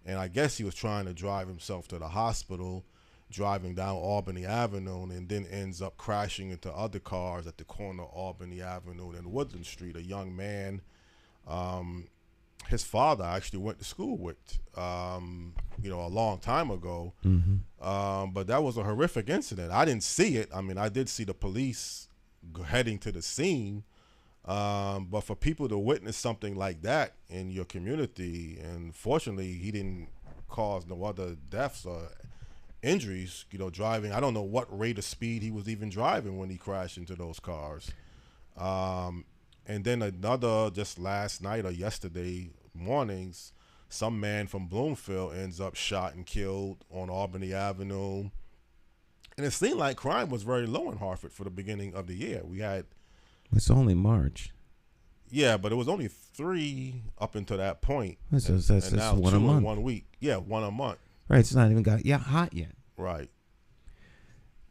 [SPEAKER 4] And I guess he was trying to drive himself to the hospital, driving down Albany Avenue, and then ends up crashing into other cars at the corner of Albany Avenue and Woodland Street. A young man, his father actually went to school with, a long time ago. But that was a horrific incident. I didn't see it. I mean, I did see the police heading to the scene. But for people to witness something like that in your community, and fortunately he didn't cause no other deaths or injuries, driving. I don't know what rate of speed he was even driving when he crashed into those cars. And then another, just last night or yesterday mornings, some man from Bloomfield ends up shot and killed on Albany Avenue. And it seemed like crime was very low in Hartford for the beginning of the year.
[SPEAKER 2] It's only March.
[SPEAKER 4] Yeah, but it was only 3 up until that point.
[SPEAKER 2] That's
[SPEAKER 4] now
[SPEAKER 2] one
[SPEAKER 4] 2
[SPEAKER 2] a month.
[SPEAKER 4] in 1 week. Yeah, 1 a month.
[SPEAKER 2] Right, it's not even got hot yet.
[SPEAKER 4] Right.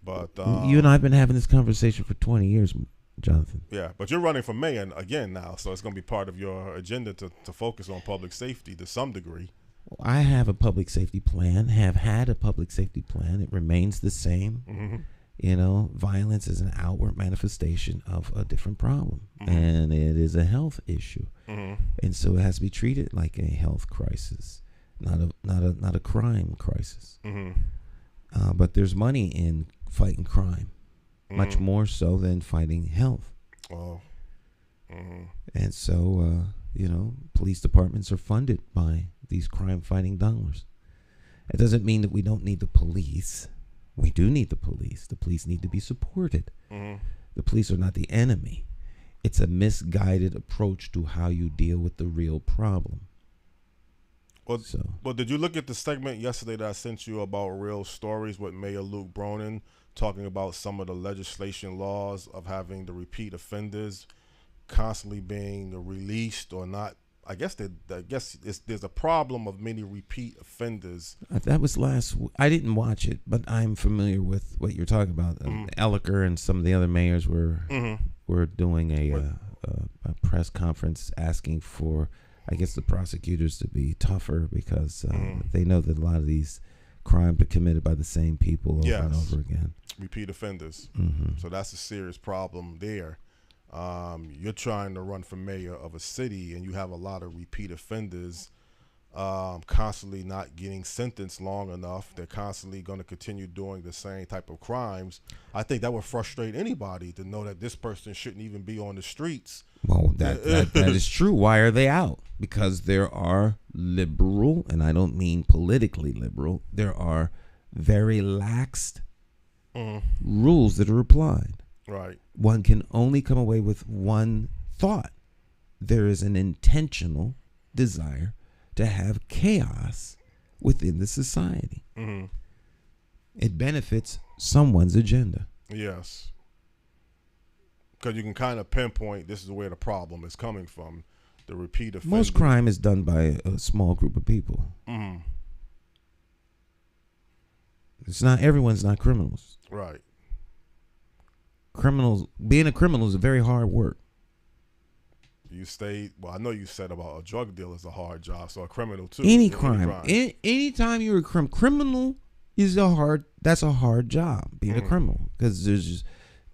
[SPEAKER 4] But
[SPEAKER 2] you and I have been having this conversation for 20 years, Jonathan.
[SPEAKER 4] Yeah, but you're running for mayor again now, so it's going to be part of your agenda to focus on public safety to some degree.
[SPEAKER 2] I have a public safety plan, have had a public safety plan. It remains the same. Violence is an outward manifestation of a different problem, and it is a health issue. And so it has to be treated like a health crisis, not a crime crisis. But there's money in fighting crime, much more so than fighting health. And so police departments are funded by these crime fighting dollars. It doesn't mean that we don't need the police. We do need the police. The police need to be supported. The police are not the enemy. It's a misguided approach to how you deal with the real problem.
[SPEAKER 4] Well, did you look at the segment yesterday that I sent you about real stories with Mayor Luke Bronin talking about some of the legislation laws of having the repeat offenders constantly being released or not there's a problem of many repeat offenders.
[SPEAKER 2] That was I didn't watch it, but I'm familiar with what you're talking about. Elliker and some of the other mayors were doing a press conference asking for, I guess, the prosecutors to be tougher because they know that a lot of these crimes are committed by the same people over and over again.
[SPEAKER 4] Repeat offenders. So that's a serious problem there. You're trying to run for mayor of a city and you have a lot of repeat offenders constantly not getting sentenced long enough. They're constantly going to continue doing the same type of crimes. I think that would frustrate anybody to know that this person shouldn't even be on the streets.
[SPEAKER 2] Well, that is true. Why are they out? Because there are liberal, and I don't mean politically liberal, there are very laxed rules that are applied.
[SPEAKER 4] Right.
[SPEAKER 2] One can only come away with one thought. There is an intentional desire to have chaos within the society. It benefits someone's agenda.
[SPEAKER 4] Yes. Because you can kind of pinpoint this is where the problem is coming from. The repeat offender.
[SPEAKER 2] Most crime is done by a small group of people. Everyone's not criminals.
[SPEAKER 4] Right.
[SPEAKER 2] Being a criminal is a very hard work.
[SPEAKER 4] I know you said about a drug dealer is a hard job, so a criminal too.
[SPEAKER 2] Any crime. Anytime you're a criminal is that's a hard job, being a criminal, because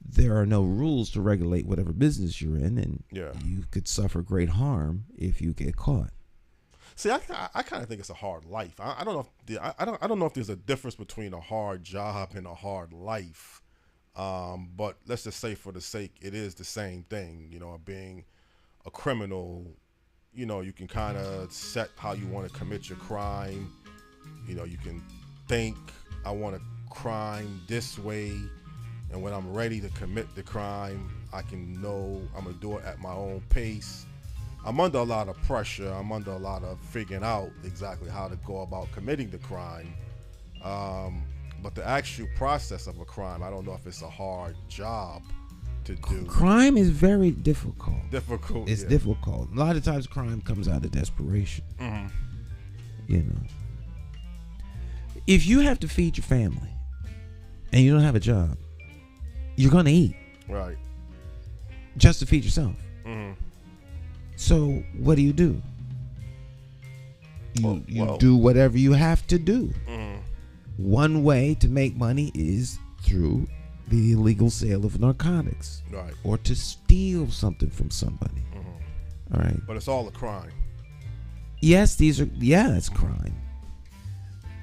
[SPEAKER 2] there are no rules to regulate whatever business you're in, and you could suffer great harm if you get caught.
[SPEAKER 4] See, I kind of think it's a hard life. I don't know if there's a difference between a hard job and a hard life. But let's just say for the sake, it is the same thing. Being a criminal, you can kind of set how you want to commit your crime. You can think, I want to crime this way, and when I'm ready to commit the crime, I can know I'm going to do it at my own pace. I'm under a lot of pressure. I'm under a lot of figuring out exactly how to go about committing the crime. But the actual process of a crime, I don't know if it's a hard job to do.
[SPEAKER 2] Crime is very difficult. It's
[SPEAKER 4] yeah.
[SPEAKER 2] difficult. A lot of times crime comes out of desperation. If you have to feed your family and you don't have a job, you're going to eat.
[SPEAKER 4] Right.
[SPEAKER 2] Just to feed yourself. So what do? You do whatever you have to do. One way to make money is through the illegal sale of narcotics,
[SPEAKER 4] right,
[SPEAKER 2] or to steal something from somebody. All right,
[SPEAKER 4] but it's all a crime.
[SPEAKER 2] Yes, it's crime.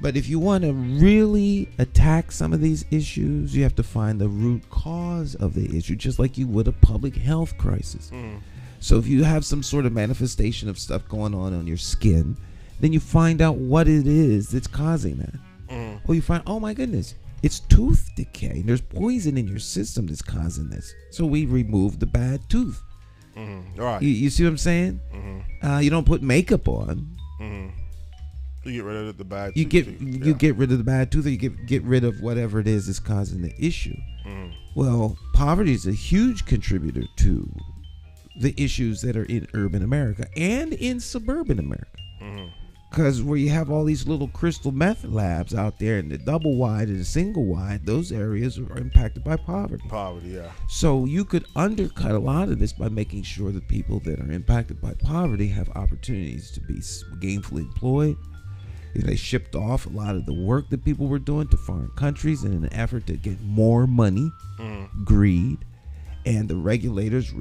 [SPEAKER 2] But if you want to really attack some of these issues, you have to find the root cause of the issue, just like you would a public health crisis. So if you have some sort of manifestation of stuff going on your skin, then you find out what it is that's causing that. Or you find, oh my goodness, it's tooth decay. There's poison in your system that's causing this. So we remove the bad tooth.
[SPEAKER 4] Right.
[SPEAKER 2] You see what I'm saying? You don't put makeup on.
[SPEAKER 4] You get rid of the bad
[SPEAKER 2] tooth. You get rid of the bad tooth, or you get rid of whatever it is that's causing the issue. Well, poverty is a huge contributor to the issues that are in urban America and in suburban America. Because where you have all these little crystal meth labs out there, and the double wide and the single wide, those areas are impacted by poverty.
[SPEAKER 4] Yeah.
[SPEAKER 2] So you could undercut a lot of this by making sure that people that are impacted by poverty have opportunities to be gainfully employed. They shipped off a lot of the work that people were doing to foreign countries in an effort to get more money, greed, and the regulators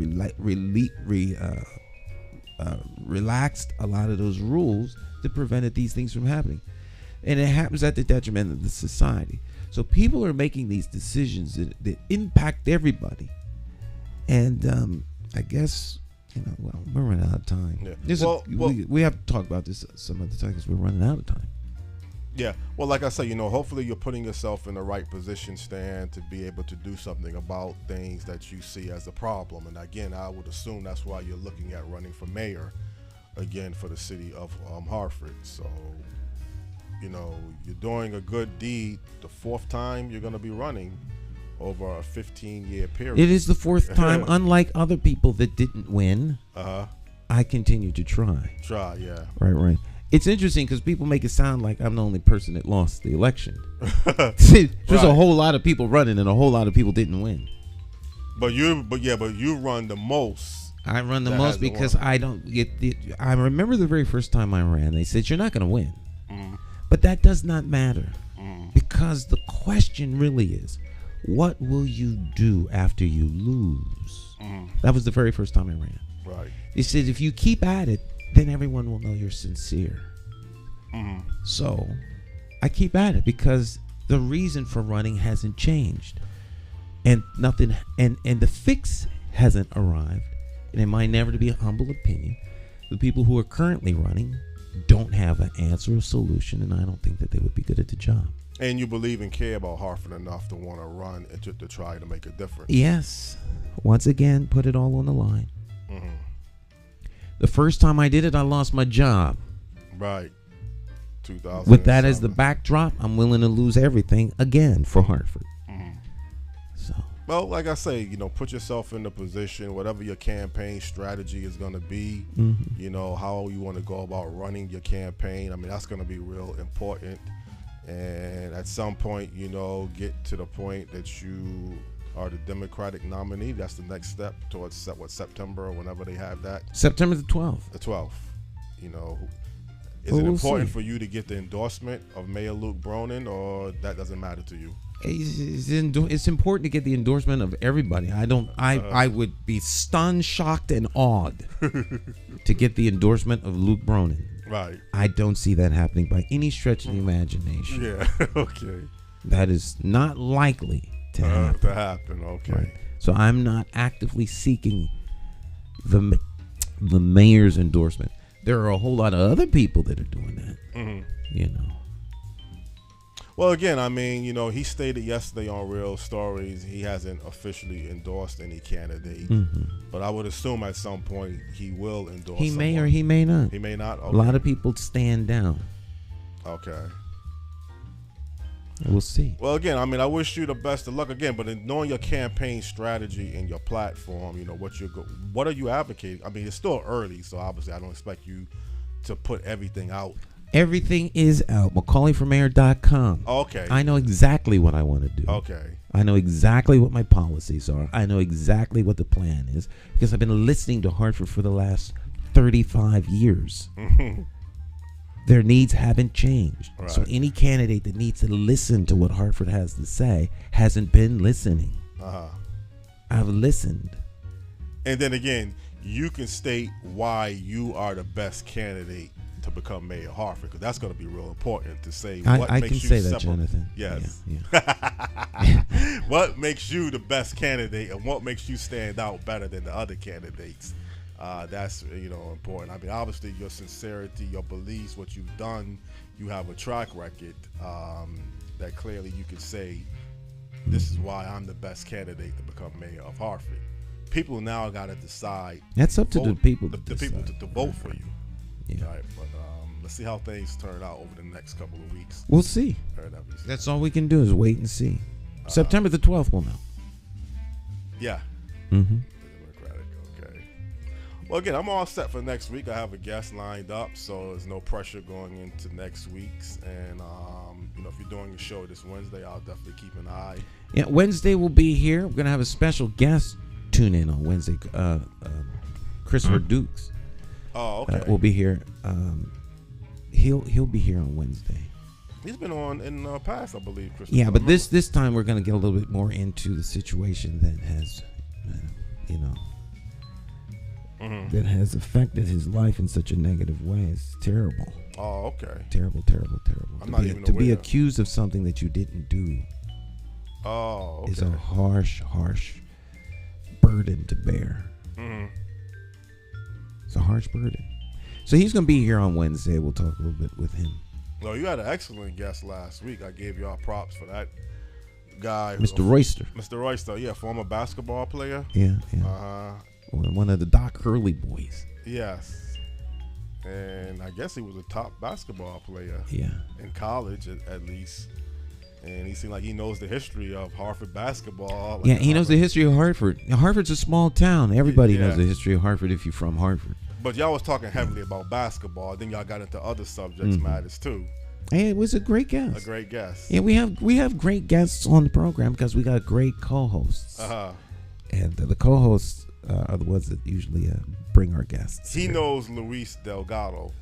[SPEAKER 2] relaxed a lot of those rules that prevented these things from happening. And it happens at the detriment of the society. So people are making these decisions that impact everybody. And I guess, we're running out of time. Yeah. We have to talk about this some other time because we're running out of time.
[SPEAKER 4] Yeah. Well, like I say, hopefully you're putting yourself in the right position, Stan, to be able to do something about things that you see as a problem. And again, I would assume that's why you're looking at running for mayor again for the city of Hartford. So, you're doing a good deed. The fourth time you're going to be running over a 15-year period.
[SPEAKER 2] It is the fourth time, unlike other people that didn't win. I continue to try.
[SPEAKER 4] Yeah.
[SPEAKER 2] Right. It's interesting because people make it sound like I'm the only person that lost the election. There's a whole lot of people running, and a whole lot of people didn't win.
[SPEAKER 4] But you run the most.
[SPEAKER 2] I run the most because I don't get the. I remember the very first time I ran, they said you're not going to win, but that does not matter because the question really is, what will you do after you lose? That was the very first time I ran.
[SPEAKER 4] Right.
[SPEAKER 2] They said if you keep at it, then everyone will know you're sincere. So I keep at it because the reason for running hasn't changed, and nothing, and the fix hasn't arrived. And in my never to be a humble opinion, the people who are currently running don't have an answer or solution, and I don't think that they would be good at the job.
[SPEAKER 4] And you believe and care about Hartford enough to want to run and to try to make a difference.
[SPEAKER 2] Yes. Once again, put it all on the line. The first time I did it, I lost my job.
[SPEAKER 4] Right. 2000.
[SPEAKER 2] With that as the backdrop, I'm willing to lose everything again for Hartford. So.
[SPEAKER 4] Well, like I say, put yourself in the position, whatever your campaign strategy is going to be, how you want to go about running your campaign. I mean, that's going to be real important. And at some point, get to the point that you are the Democratic nominee. That's the next step towards September or whenever they have that.
[SPEAKER 2] September the 12th.
[SPEAKER 4] The 12th. Is it important for you to get the endorsement of Mayor Luke Bronin, or that doesn't matter to you?
[SPEAKER 2] It's important to get the endorsement of everybody. I would be stunned, shocked, and awed to get the endorsement of Luke Bronin.
[SPEAKER 4] Right.
[SPEAKER 2] I don't see that happening by any stretch of the imagination.
[SPEAKER 4] Yeah. Okay.
[SPEAKER 2] That is not likely to happen.
[SPEAKER 4] Okay.
[SPEAKER 2] Right. So I'm not actively seeking the mayor's endorsement. There are a whole lot of other people that are doing that.
[SPEAKER 4] Well, again, I mean, he stated yesterday on Real Stories he hasn't officially endorsed any candidate, but I would assume at some point he will endorse.
[SPEAKER 2] He may or he may not.
[SPEAKER 4] He may not. Okay.
[SPEAKER 2] A lot of people stand down.
[SPEAKER 4] Okay.
[SPEAKER 2] We'll see.
[SPEAKER 4] Well, again, I mean, I wish you the best of luck again, but in knowing your campaign strategy and your platform, what are you advocating? I mean, it's still early, so obviously I don't expect you to put everything out.
[SPEAKER 2] Everything is out. McCauleyformayor.com.
[SPEAKER 4] Okay.
[SPEAKER 2] I know exactly what I want to do.
[SPEAKER 4] Okay.
[SPEAKER 2] I know exactly what my policies are. I know exactly what the plan is because I've been listening to Hartford for the last 35 years. Their needs haven't changed. Right. So any candidate that needs to listen to what Hartford has to say hasn't been listening. I've listened.
[SPEAKER 4] And then again, you can state why you are the best candidate to become mayor of Hartford, because that's going to be real important to say. What
[SPEAKER 2] I
[SPEAKER 4] makes
[SPEAKER 2] can
[SPEAKER 4] you
[SPEAKER 2] say that, Jonathan.
[SPEAKER 4] Yes.
[SPEAKER 2] Yeah.
[SPEAKER 4] What makes you the best candidate, and what makes you stand out better than the other candidates? That's important. I mean, obviously your sincerity, your beliefs, what you've done, you have a track record that clearly you can say, this is why I'm the best candidate to become mayor of Hartford. People now got to decide.
[SPEAKER 2] That's up to the people.
[SPEAKER 4] The people to vote for you.
[SPEAKER 2] Yeah.
[SPEAKER 4] Right, but let's see how things turn out over the next couple of weeks.
[SPEAKER 2] We'll see. That's all we can do is wait and see. September the 12th, we'll know.
[SPEAKER 4] Yeah. Democratic, okay. Well, again, I'm all set for next week. I have a guest lined up, so there's no pressure going into next week's. And if you're doing a show this Wednesday, I'll definitely keep an eye.
[SPEAKER 2] Yeah, Wednesday we'll be here. We're gonna have a special guest tune in on Wednesday. Christopher Dukes.
[SPEAKER 4] Oh, okay.
[SPEAKER 2] We'll be here. He'll be here on Wednesday.
[SPEAKER 4] He's been on in the past, I believe, Christopher.
[SPEAKER 2] Yeah, but this time we're going to get a little bit more into the situation that has, that has affected his life in such a negative way. It's terrible.
[SPEAKER 4] Oh, okay.
[SPEAKER 2] Terrible.
[SPEAKER 4] I'm not even aware.
[SPEAKER 2] To be accused of something that you didn't do.
[SPEAKER 4] Oh, okay.
[SPEAKER 2] Is a harsh burden to bear. It's a harsh burden. So he's going to be here on Wednesday. We'll talk a little bit with him.
[SPEAKER 4] No, you had an excellent guest last week. I gave y'all props for that guy.
[SPEAKER 2] Mr. Royster.
[SPEAKER 4] Mr. Royster, yeah, former basketball player.
[SPEAKER 2] Yeah. One of the Doc Hurley boys.
[SPEAKER 4] Yes. And I guess he was a top basketball player.
[SPEAKER 2] Yeah.
[SPEAKER 4] In college, at least. And he seemed like he knows the history of Hartford basketball.
[SPEAKER 2] He knows the history of Hartford. Hartford's a small town. Everybody knows the history of Hartford if you're from Hartford.
[SPEAKER 4] But y'all was talking heavily about basketball. Then y'all got into other subjects matters too.
[SPEAKER 2] Hey, it was a great guest.
[SPEAKER 4] A great guest.
[SPEAKER 2] Yeah, we have great guests on the program because we got great co-hosts. And the co-hosts are the ones that usually bring our guests.
[SPEAKER 4] He knows Luis Delgado.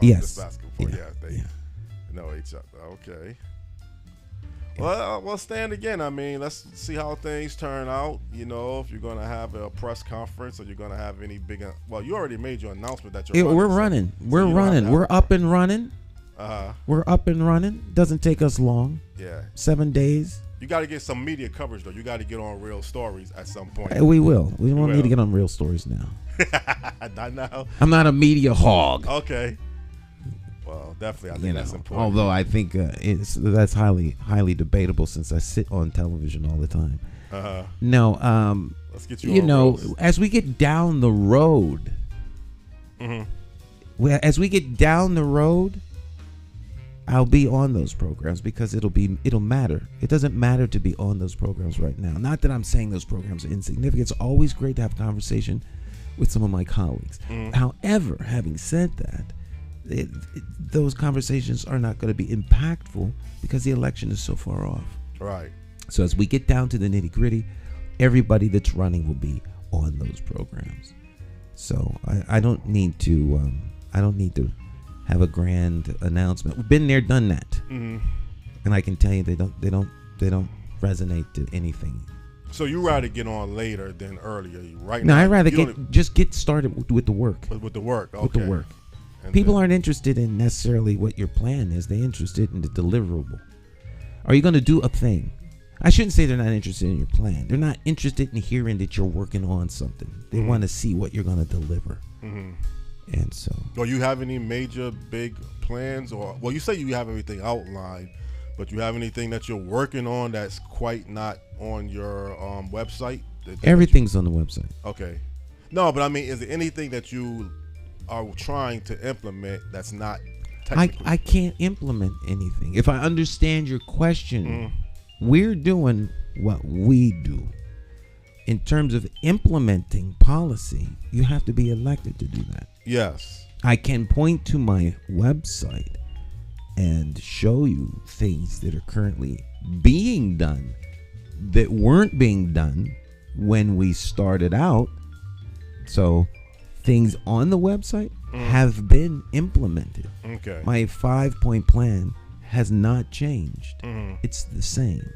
[SPEAKER 2] Yes.
[SPEAKER 4] This basketball.
[SPEAKER 2] Yeah.
[SPEAKER 4] They know each other. Okay. Well, we'll stand again. I mean, let's see how things turn out. You know, if you're going to have a press conference or you're going to have any big. Well, you already made your announcement that you're running.
[SPEAKER 2] We're running. We're running. We're up and running. We're up and running. Doesn't take us long.
[SPEAKER 4] Yeah.
[SPEAKER 2] 7 days.
[SPEAKER 4] You got to get some media coverage, though. You got to get on Real Stories at some point.
[SPEAKER 2] We will. We won't need to get on Real Stories now.
[SPEAKER 4] Not now.
[SPEAKER 2] I'm not a media hog.
[SPEAKER 4] Okay. Well, definitely, I think that's important.
[SPEAKER 2] Although I think that's highly debatable since I sit on television all the time. No,
[SPEAKER 4] let's get you on
[SPEAKER 2] as we get down the road, as we get down the road, I'll be on those programs because it'll matter. It doesn't matter to be on those programs right now. Not that I'm saying those programs are insignificant. It's always great to have a conversation with some of my colleagues. However, having said that, those conversations are not going to be impactful because the election is so far off.
[SPEAKER 4] Right.
[SPEAKER 2] So as we get down to the nitty gritty, everybody that's running will be on those programs. So I don't need to. I don't need to have a grand announcement. We've been there, done that, and I can tell you they don't resonate to anything.
[SPEAKER 4] So you rather get on later than earlier, right?
[SPEAKER 2] No, I'd rather just get started with the work.
[SPEAKER 4] With the work, okay.
[SPEAKER 2] With the work. People aren't interested in necessarily what your plan is. They're interested in the deliverable. Are you going to do a thing? I shouldn't say they're not interested in your plan. They're not interested in hearing that you're working on something. They want to see what you're going to deliver. And so.
[SPEAKER 4] Do you have any major big plans? Well, you say you have everything outlined, but you have anything that you're working on that's quite not on your website?
[SPEAKER 2] Everything's on the website.
[SPEAKER 4] Okay. No, but I mean, is there anything that you are trying to implement that's not technically?
[SPEAKER 2] I can't implement anything. If I understand your question, we're doing what we do. In terms of implementing policy, you have to be elected to do that.
[SPEAKER 4] Yes.
[SPEAKER 2] I can point to my website and show you things that are currently being done that weren't being done when we started out. So things on the website have been implemented. Okay. My 5-point plan has not changed. It's the same.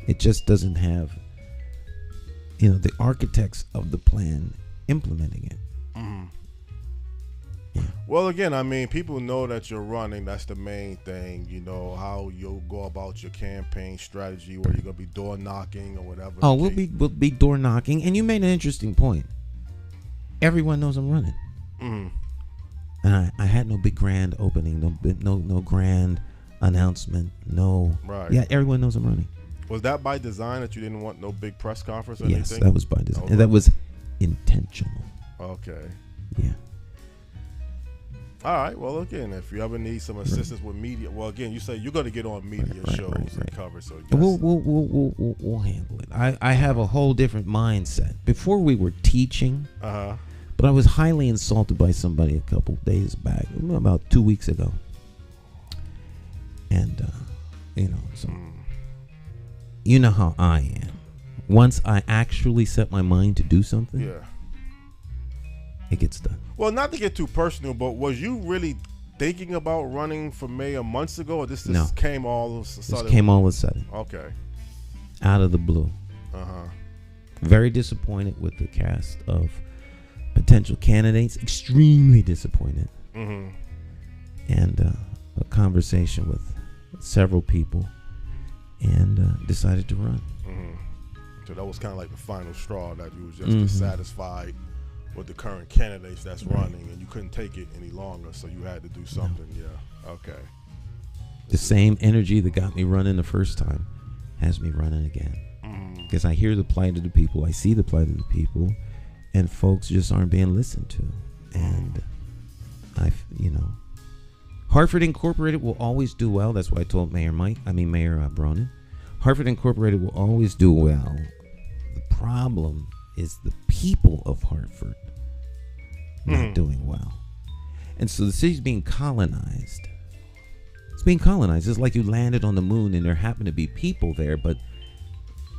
[SPEAKER 2] It just doesn't have, the architects of the plan implementing it. Yeah.
[SPEAKER 4] Well, again, I mean, people know that you're running. That's the main thing. How you'll go about your campaign strategy, where you're gonna be door knocking or whatever.
[SPEAKER 2] Oh, we'll be door knocking. And you made an interesting point. Everyone knows I'm running. And I had no big grand opening, no grand announcement, no. Right. Yeah, everyone knows I'm running.
[SPEAKER 4] Was that by design that you didn't want no big press conference or
[SPEAKER 2] anything?
[SPEAKER 4] Yes,
[SPEAKER 2] that was by design. That was intentional.
[SPEAKER 4] Okay.
[SPEAKER 2] Yeah.
[SPEAKER 4] All right. Well, again, if you ever need some assistance with media, well, again, you say you're going to get on media shows and cover, so yes.
[SPEAKER 2] We'll handle it. I have a whole different mindset. Before we were teaching, but I was highly insulted by somebody a couple days back, about 2 weeks ago, and so you know how I am. Once I actually set my mind to do something, it gets done.
[SPEAKER 4] Well, not to get too personal, but was you really thinking about running for mayor months ago, or this came all of a sudden?
[SPEAKER 2] This came all of a sudden.
[SPEAKER 4] Okay.
[SPEAKER 2] Out of the blue. Very disappointed with the cast of potential candidates. Extremely disappointed. And a conversation with several people, and decided to run.
[SPEAKER 4] So that was kind of like the final straw, that you was just dissatisfied with the current candidates that's running, and you couldn't take it any longer, so you had to do something. Yeah. Okay.
[SPEAKER 2] The same energy that got me running the first time has me running again, because I hear the plight of the people, I see the plight of the people, and folks just aren't being listened to. And Hartford Incorporated will always do well. That's why I told Mayor Bronin, Hartford Incorporated will always do well. The problem is the people of Hartford not doing well. And so the city's being colonized. It's being colonized. It's like you landed on the moon and there happen to be people there, but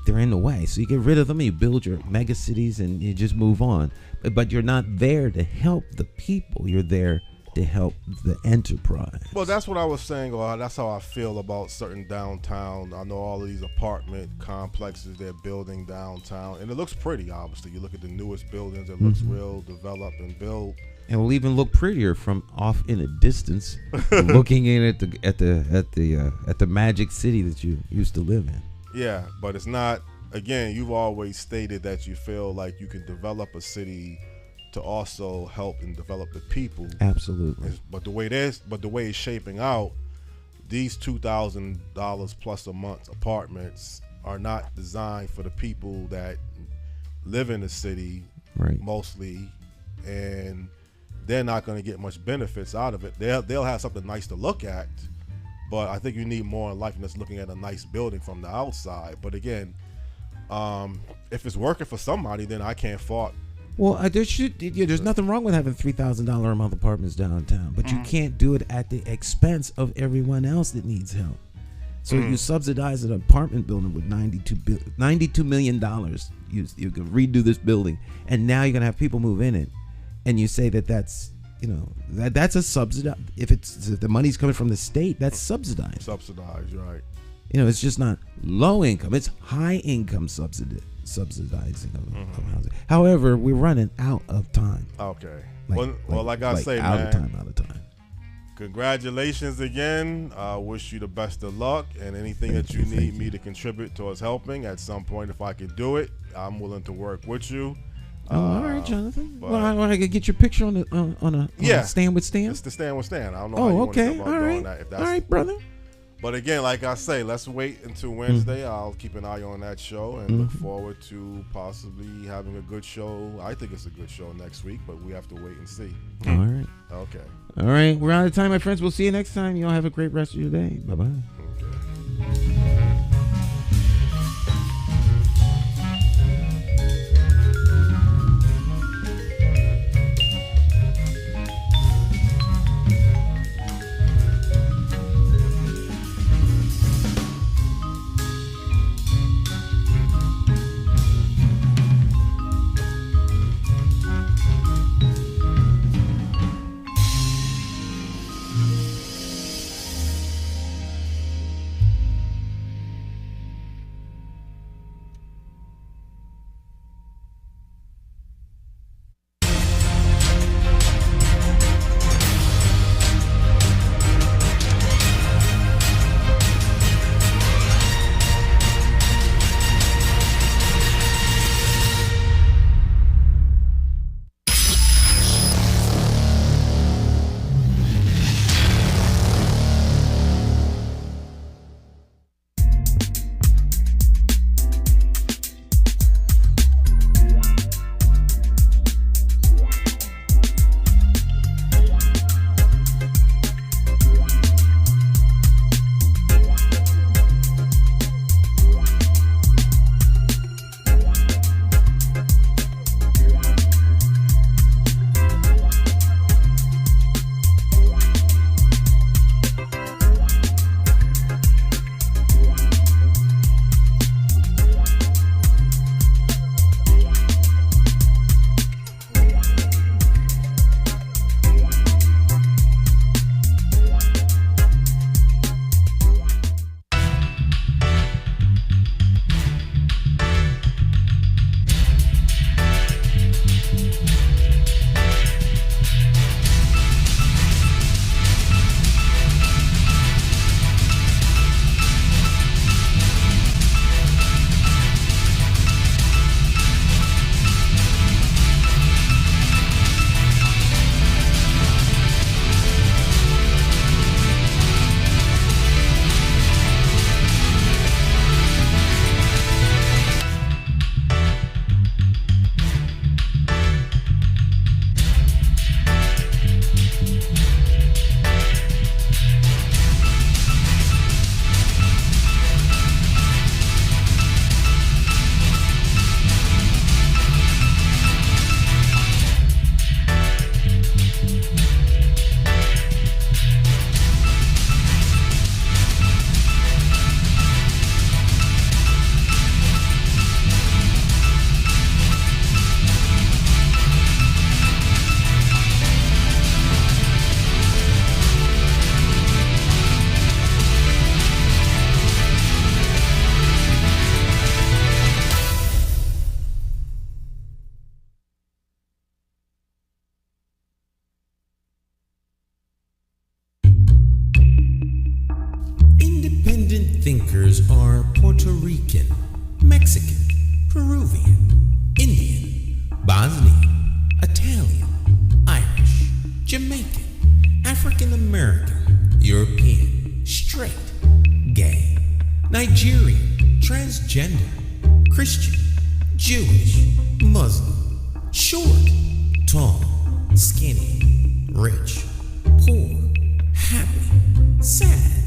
[SPEAKER 2] they're in the way. So you get rid of them and you build your mega cities and you just move on. But you're not there to help the people. You're there to help the enterprise.
[SPEAKER 4] Well, that's what I was saying, or that's how I feel about certain downtown. I know all of these apartment complexes they're building downtown, and it looks pretty. Obviously, you look at the newest buildings; it looks real developed and built.
[SPEAKER 2] And will even look prettier from off in a distance, looking in at the magic city that you used to live in.
[SPEAKER 4] Yeah, but it's not. Again, you've always stated that you feel like you can develop a city to also help and develop the people.
[SPEAKER 2] Absolutely.
[SPEAKER 4] But the way it's shaping out, these $2,000 plus a month apartments are not designed for the people that live in the city,
[SPEAKER 2] right?
[SPEAKER 4] Mostly, and they're not going to get much benefits out of it. They'll have something nice to look at, but I think you need more in life than just looking at a nice building from the outside. But again, if it's working for somebody, then I can't fault.
[SPEAKER 2] Well, there's nothing wrong with having $3,000 a month apartments downtown, but you can't do it at the expense of everyone else that needs help. So you subsidize an apartment building with $92 million. You can redo this building, and now you're gonna have people move in it, and you say that's that's a subsidy. If the money's coming from the state, that's subsidized.
[SPEAKER 4] Subsidized, right?
[SPEAKER 2] It's just not low income; it's high income subsidizing of housing. However, we're running out of time.
[SPEAKER 4] Okay. Like I say,
[SPEAKER 2] out
[SPEAKER 4] man,
[SPEAKER 2] of time.
[SPEAKER 4] Congratulations again. I wish you the best of luck, and anything that you need me to contribute towards helping at some point, if I can do it, I'm willing to work with you.
[SPEAKER 2] All right, Jonathan. Well, I want to get your picture on a stand with Stan.
[SPEAKER 4] It's the stand with Stan. I don't know how you want to go about doing that.
[SPEAKER 2] All right, brother.
[SPEAKER 4] But again, like I say, let's wait until Wednesday. I'll keep an eye on that show and look forward to possibly having a good show. I think it's a good show next week, but we have to wait and see.
[SPEAKER 2] All right.
[SPEAKER 4] Okay.
[SPEAKER 2] All right. We're out of time, my friends. We'll see you next time. Y'all have a great rest of your day. Bye-bye.
[SPEAKER 4] Okay.
[SPEAKER 2] are Puerto Rican, Mexican, Peruvian, Indian, Bosnian, Italian, Irish, Jamaican, African American, European, straight, gay, Nigerian, transgender, Christian, Jewish, Muslim, short, tall, skinny, rich, poor, happy, sad.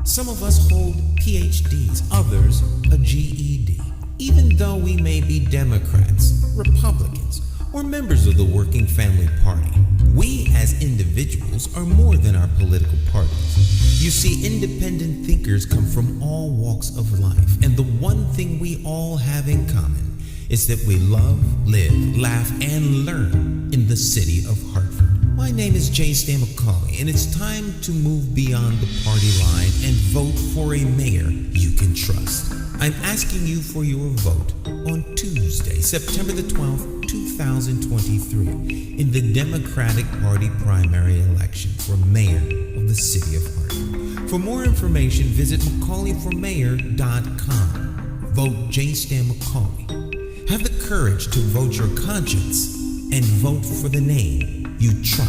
[SPEAKER 2] Some of us hold PhDs, others a GED. Even though we may be Democrats, Republicans, or members of the Working Family Party, we as individuals are more than our political parties. You see, independent thinkers come from all walks of life, and the one thing we all have in common is that we love, live, laugh, and learn in the city of Hartford. My name is J. Stan McCauley, and it's time to move beyond the party line and vote for a mayor you can trust. I'm asking you for your vote on Tuesday, September the 12th, 2023, in the Democratic Party primary election for mayor of the city of Hartford. For more information, visit McCauleyformayor.com. Vote J. Stan McCauley. Have the courage to vote your conscience and vote for the name you trust.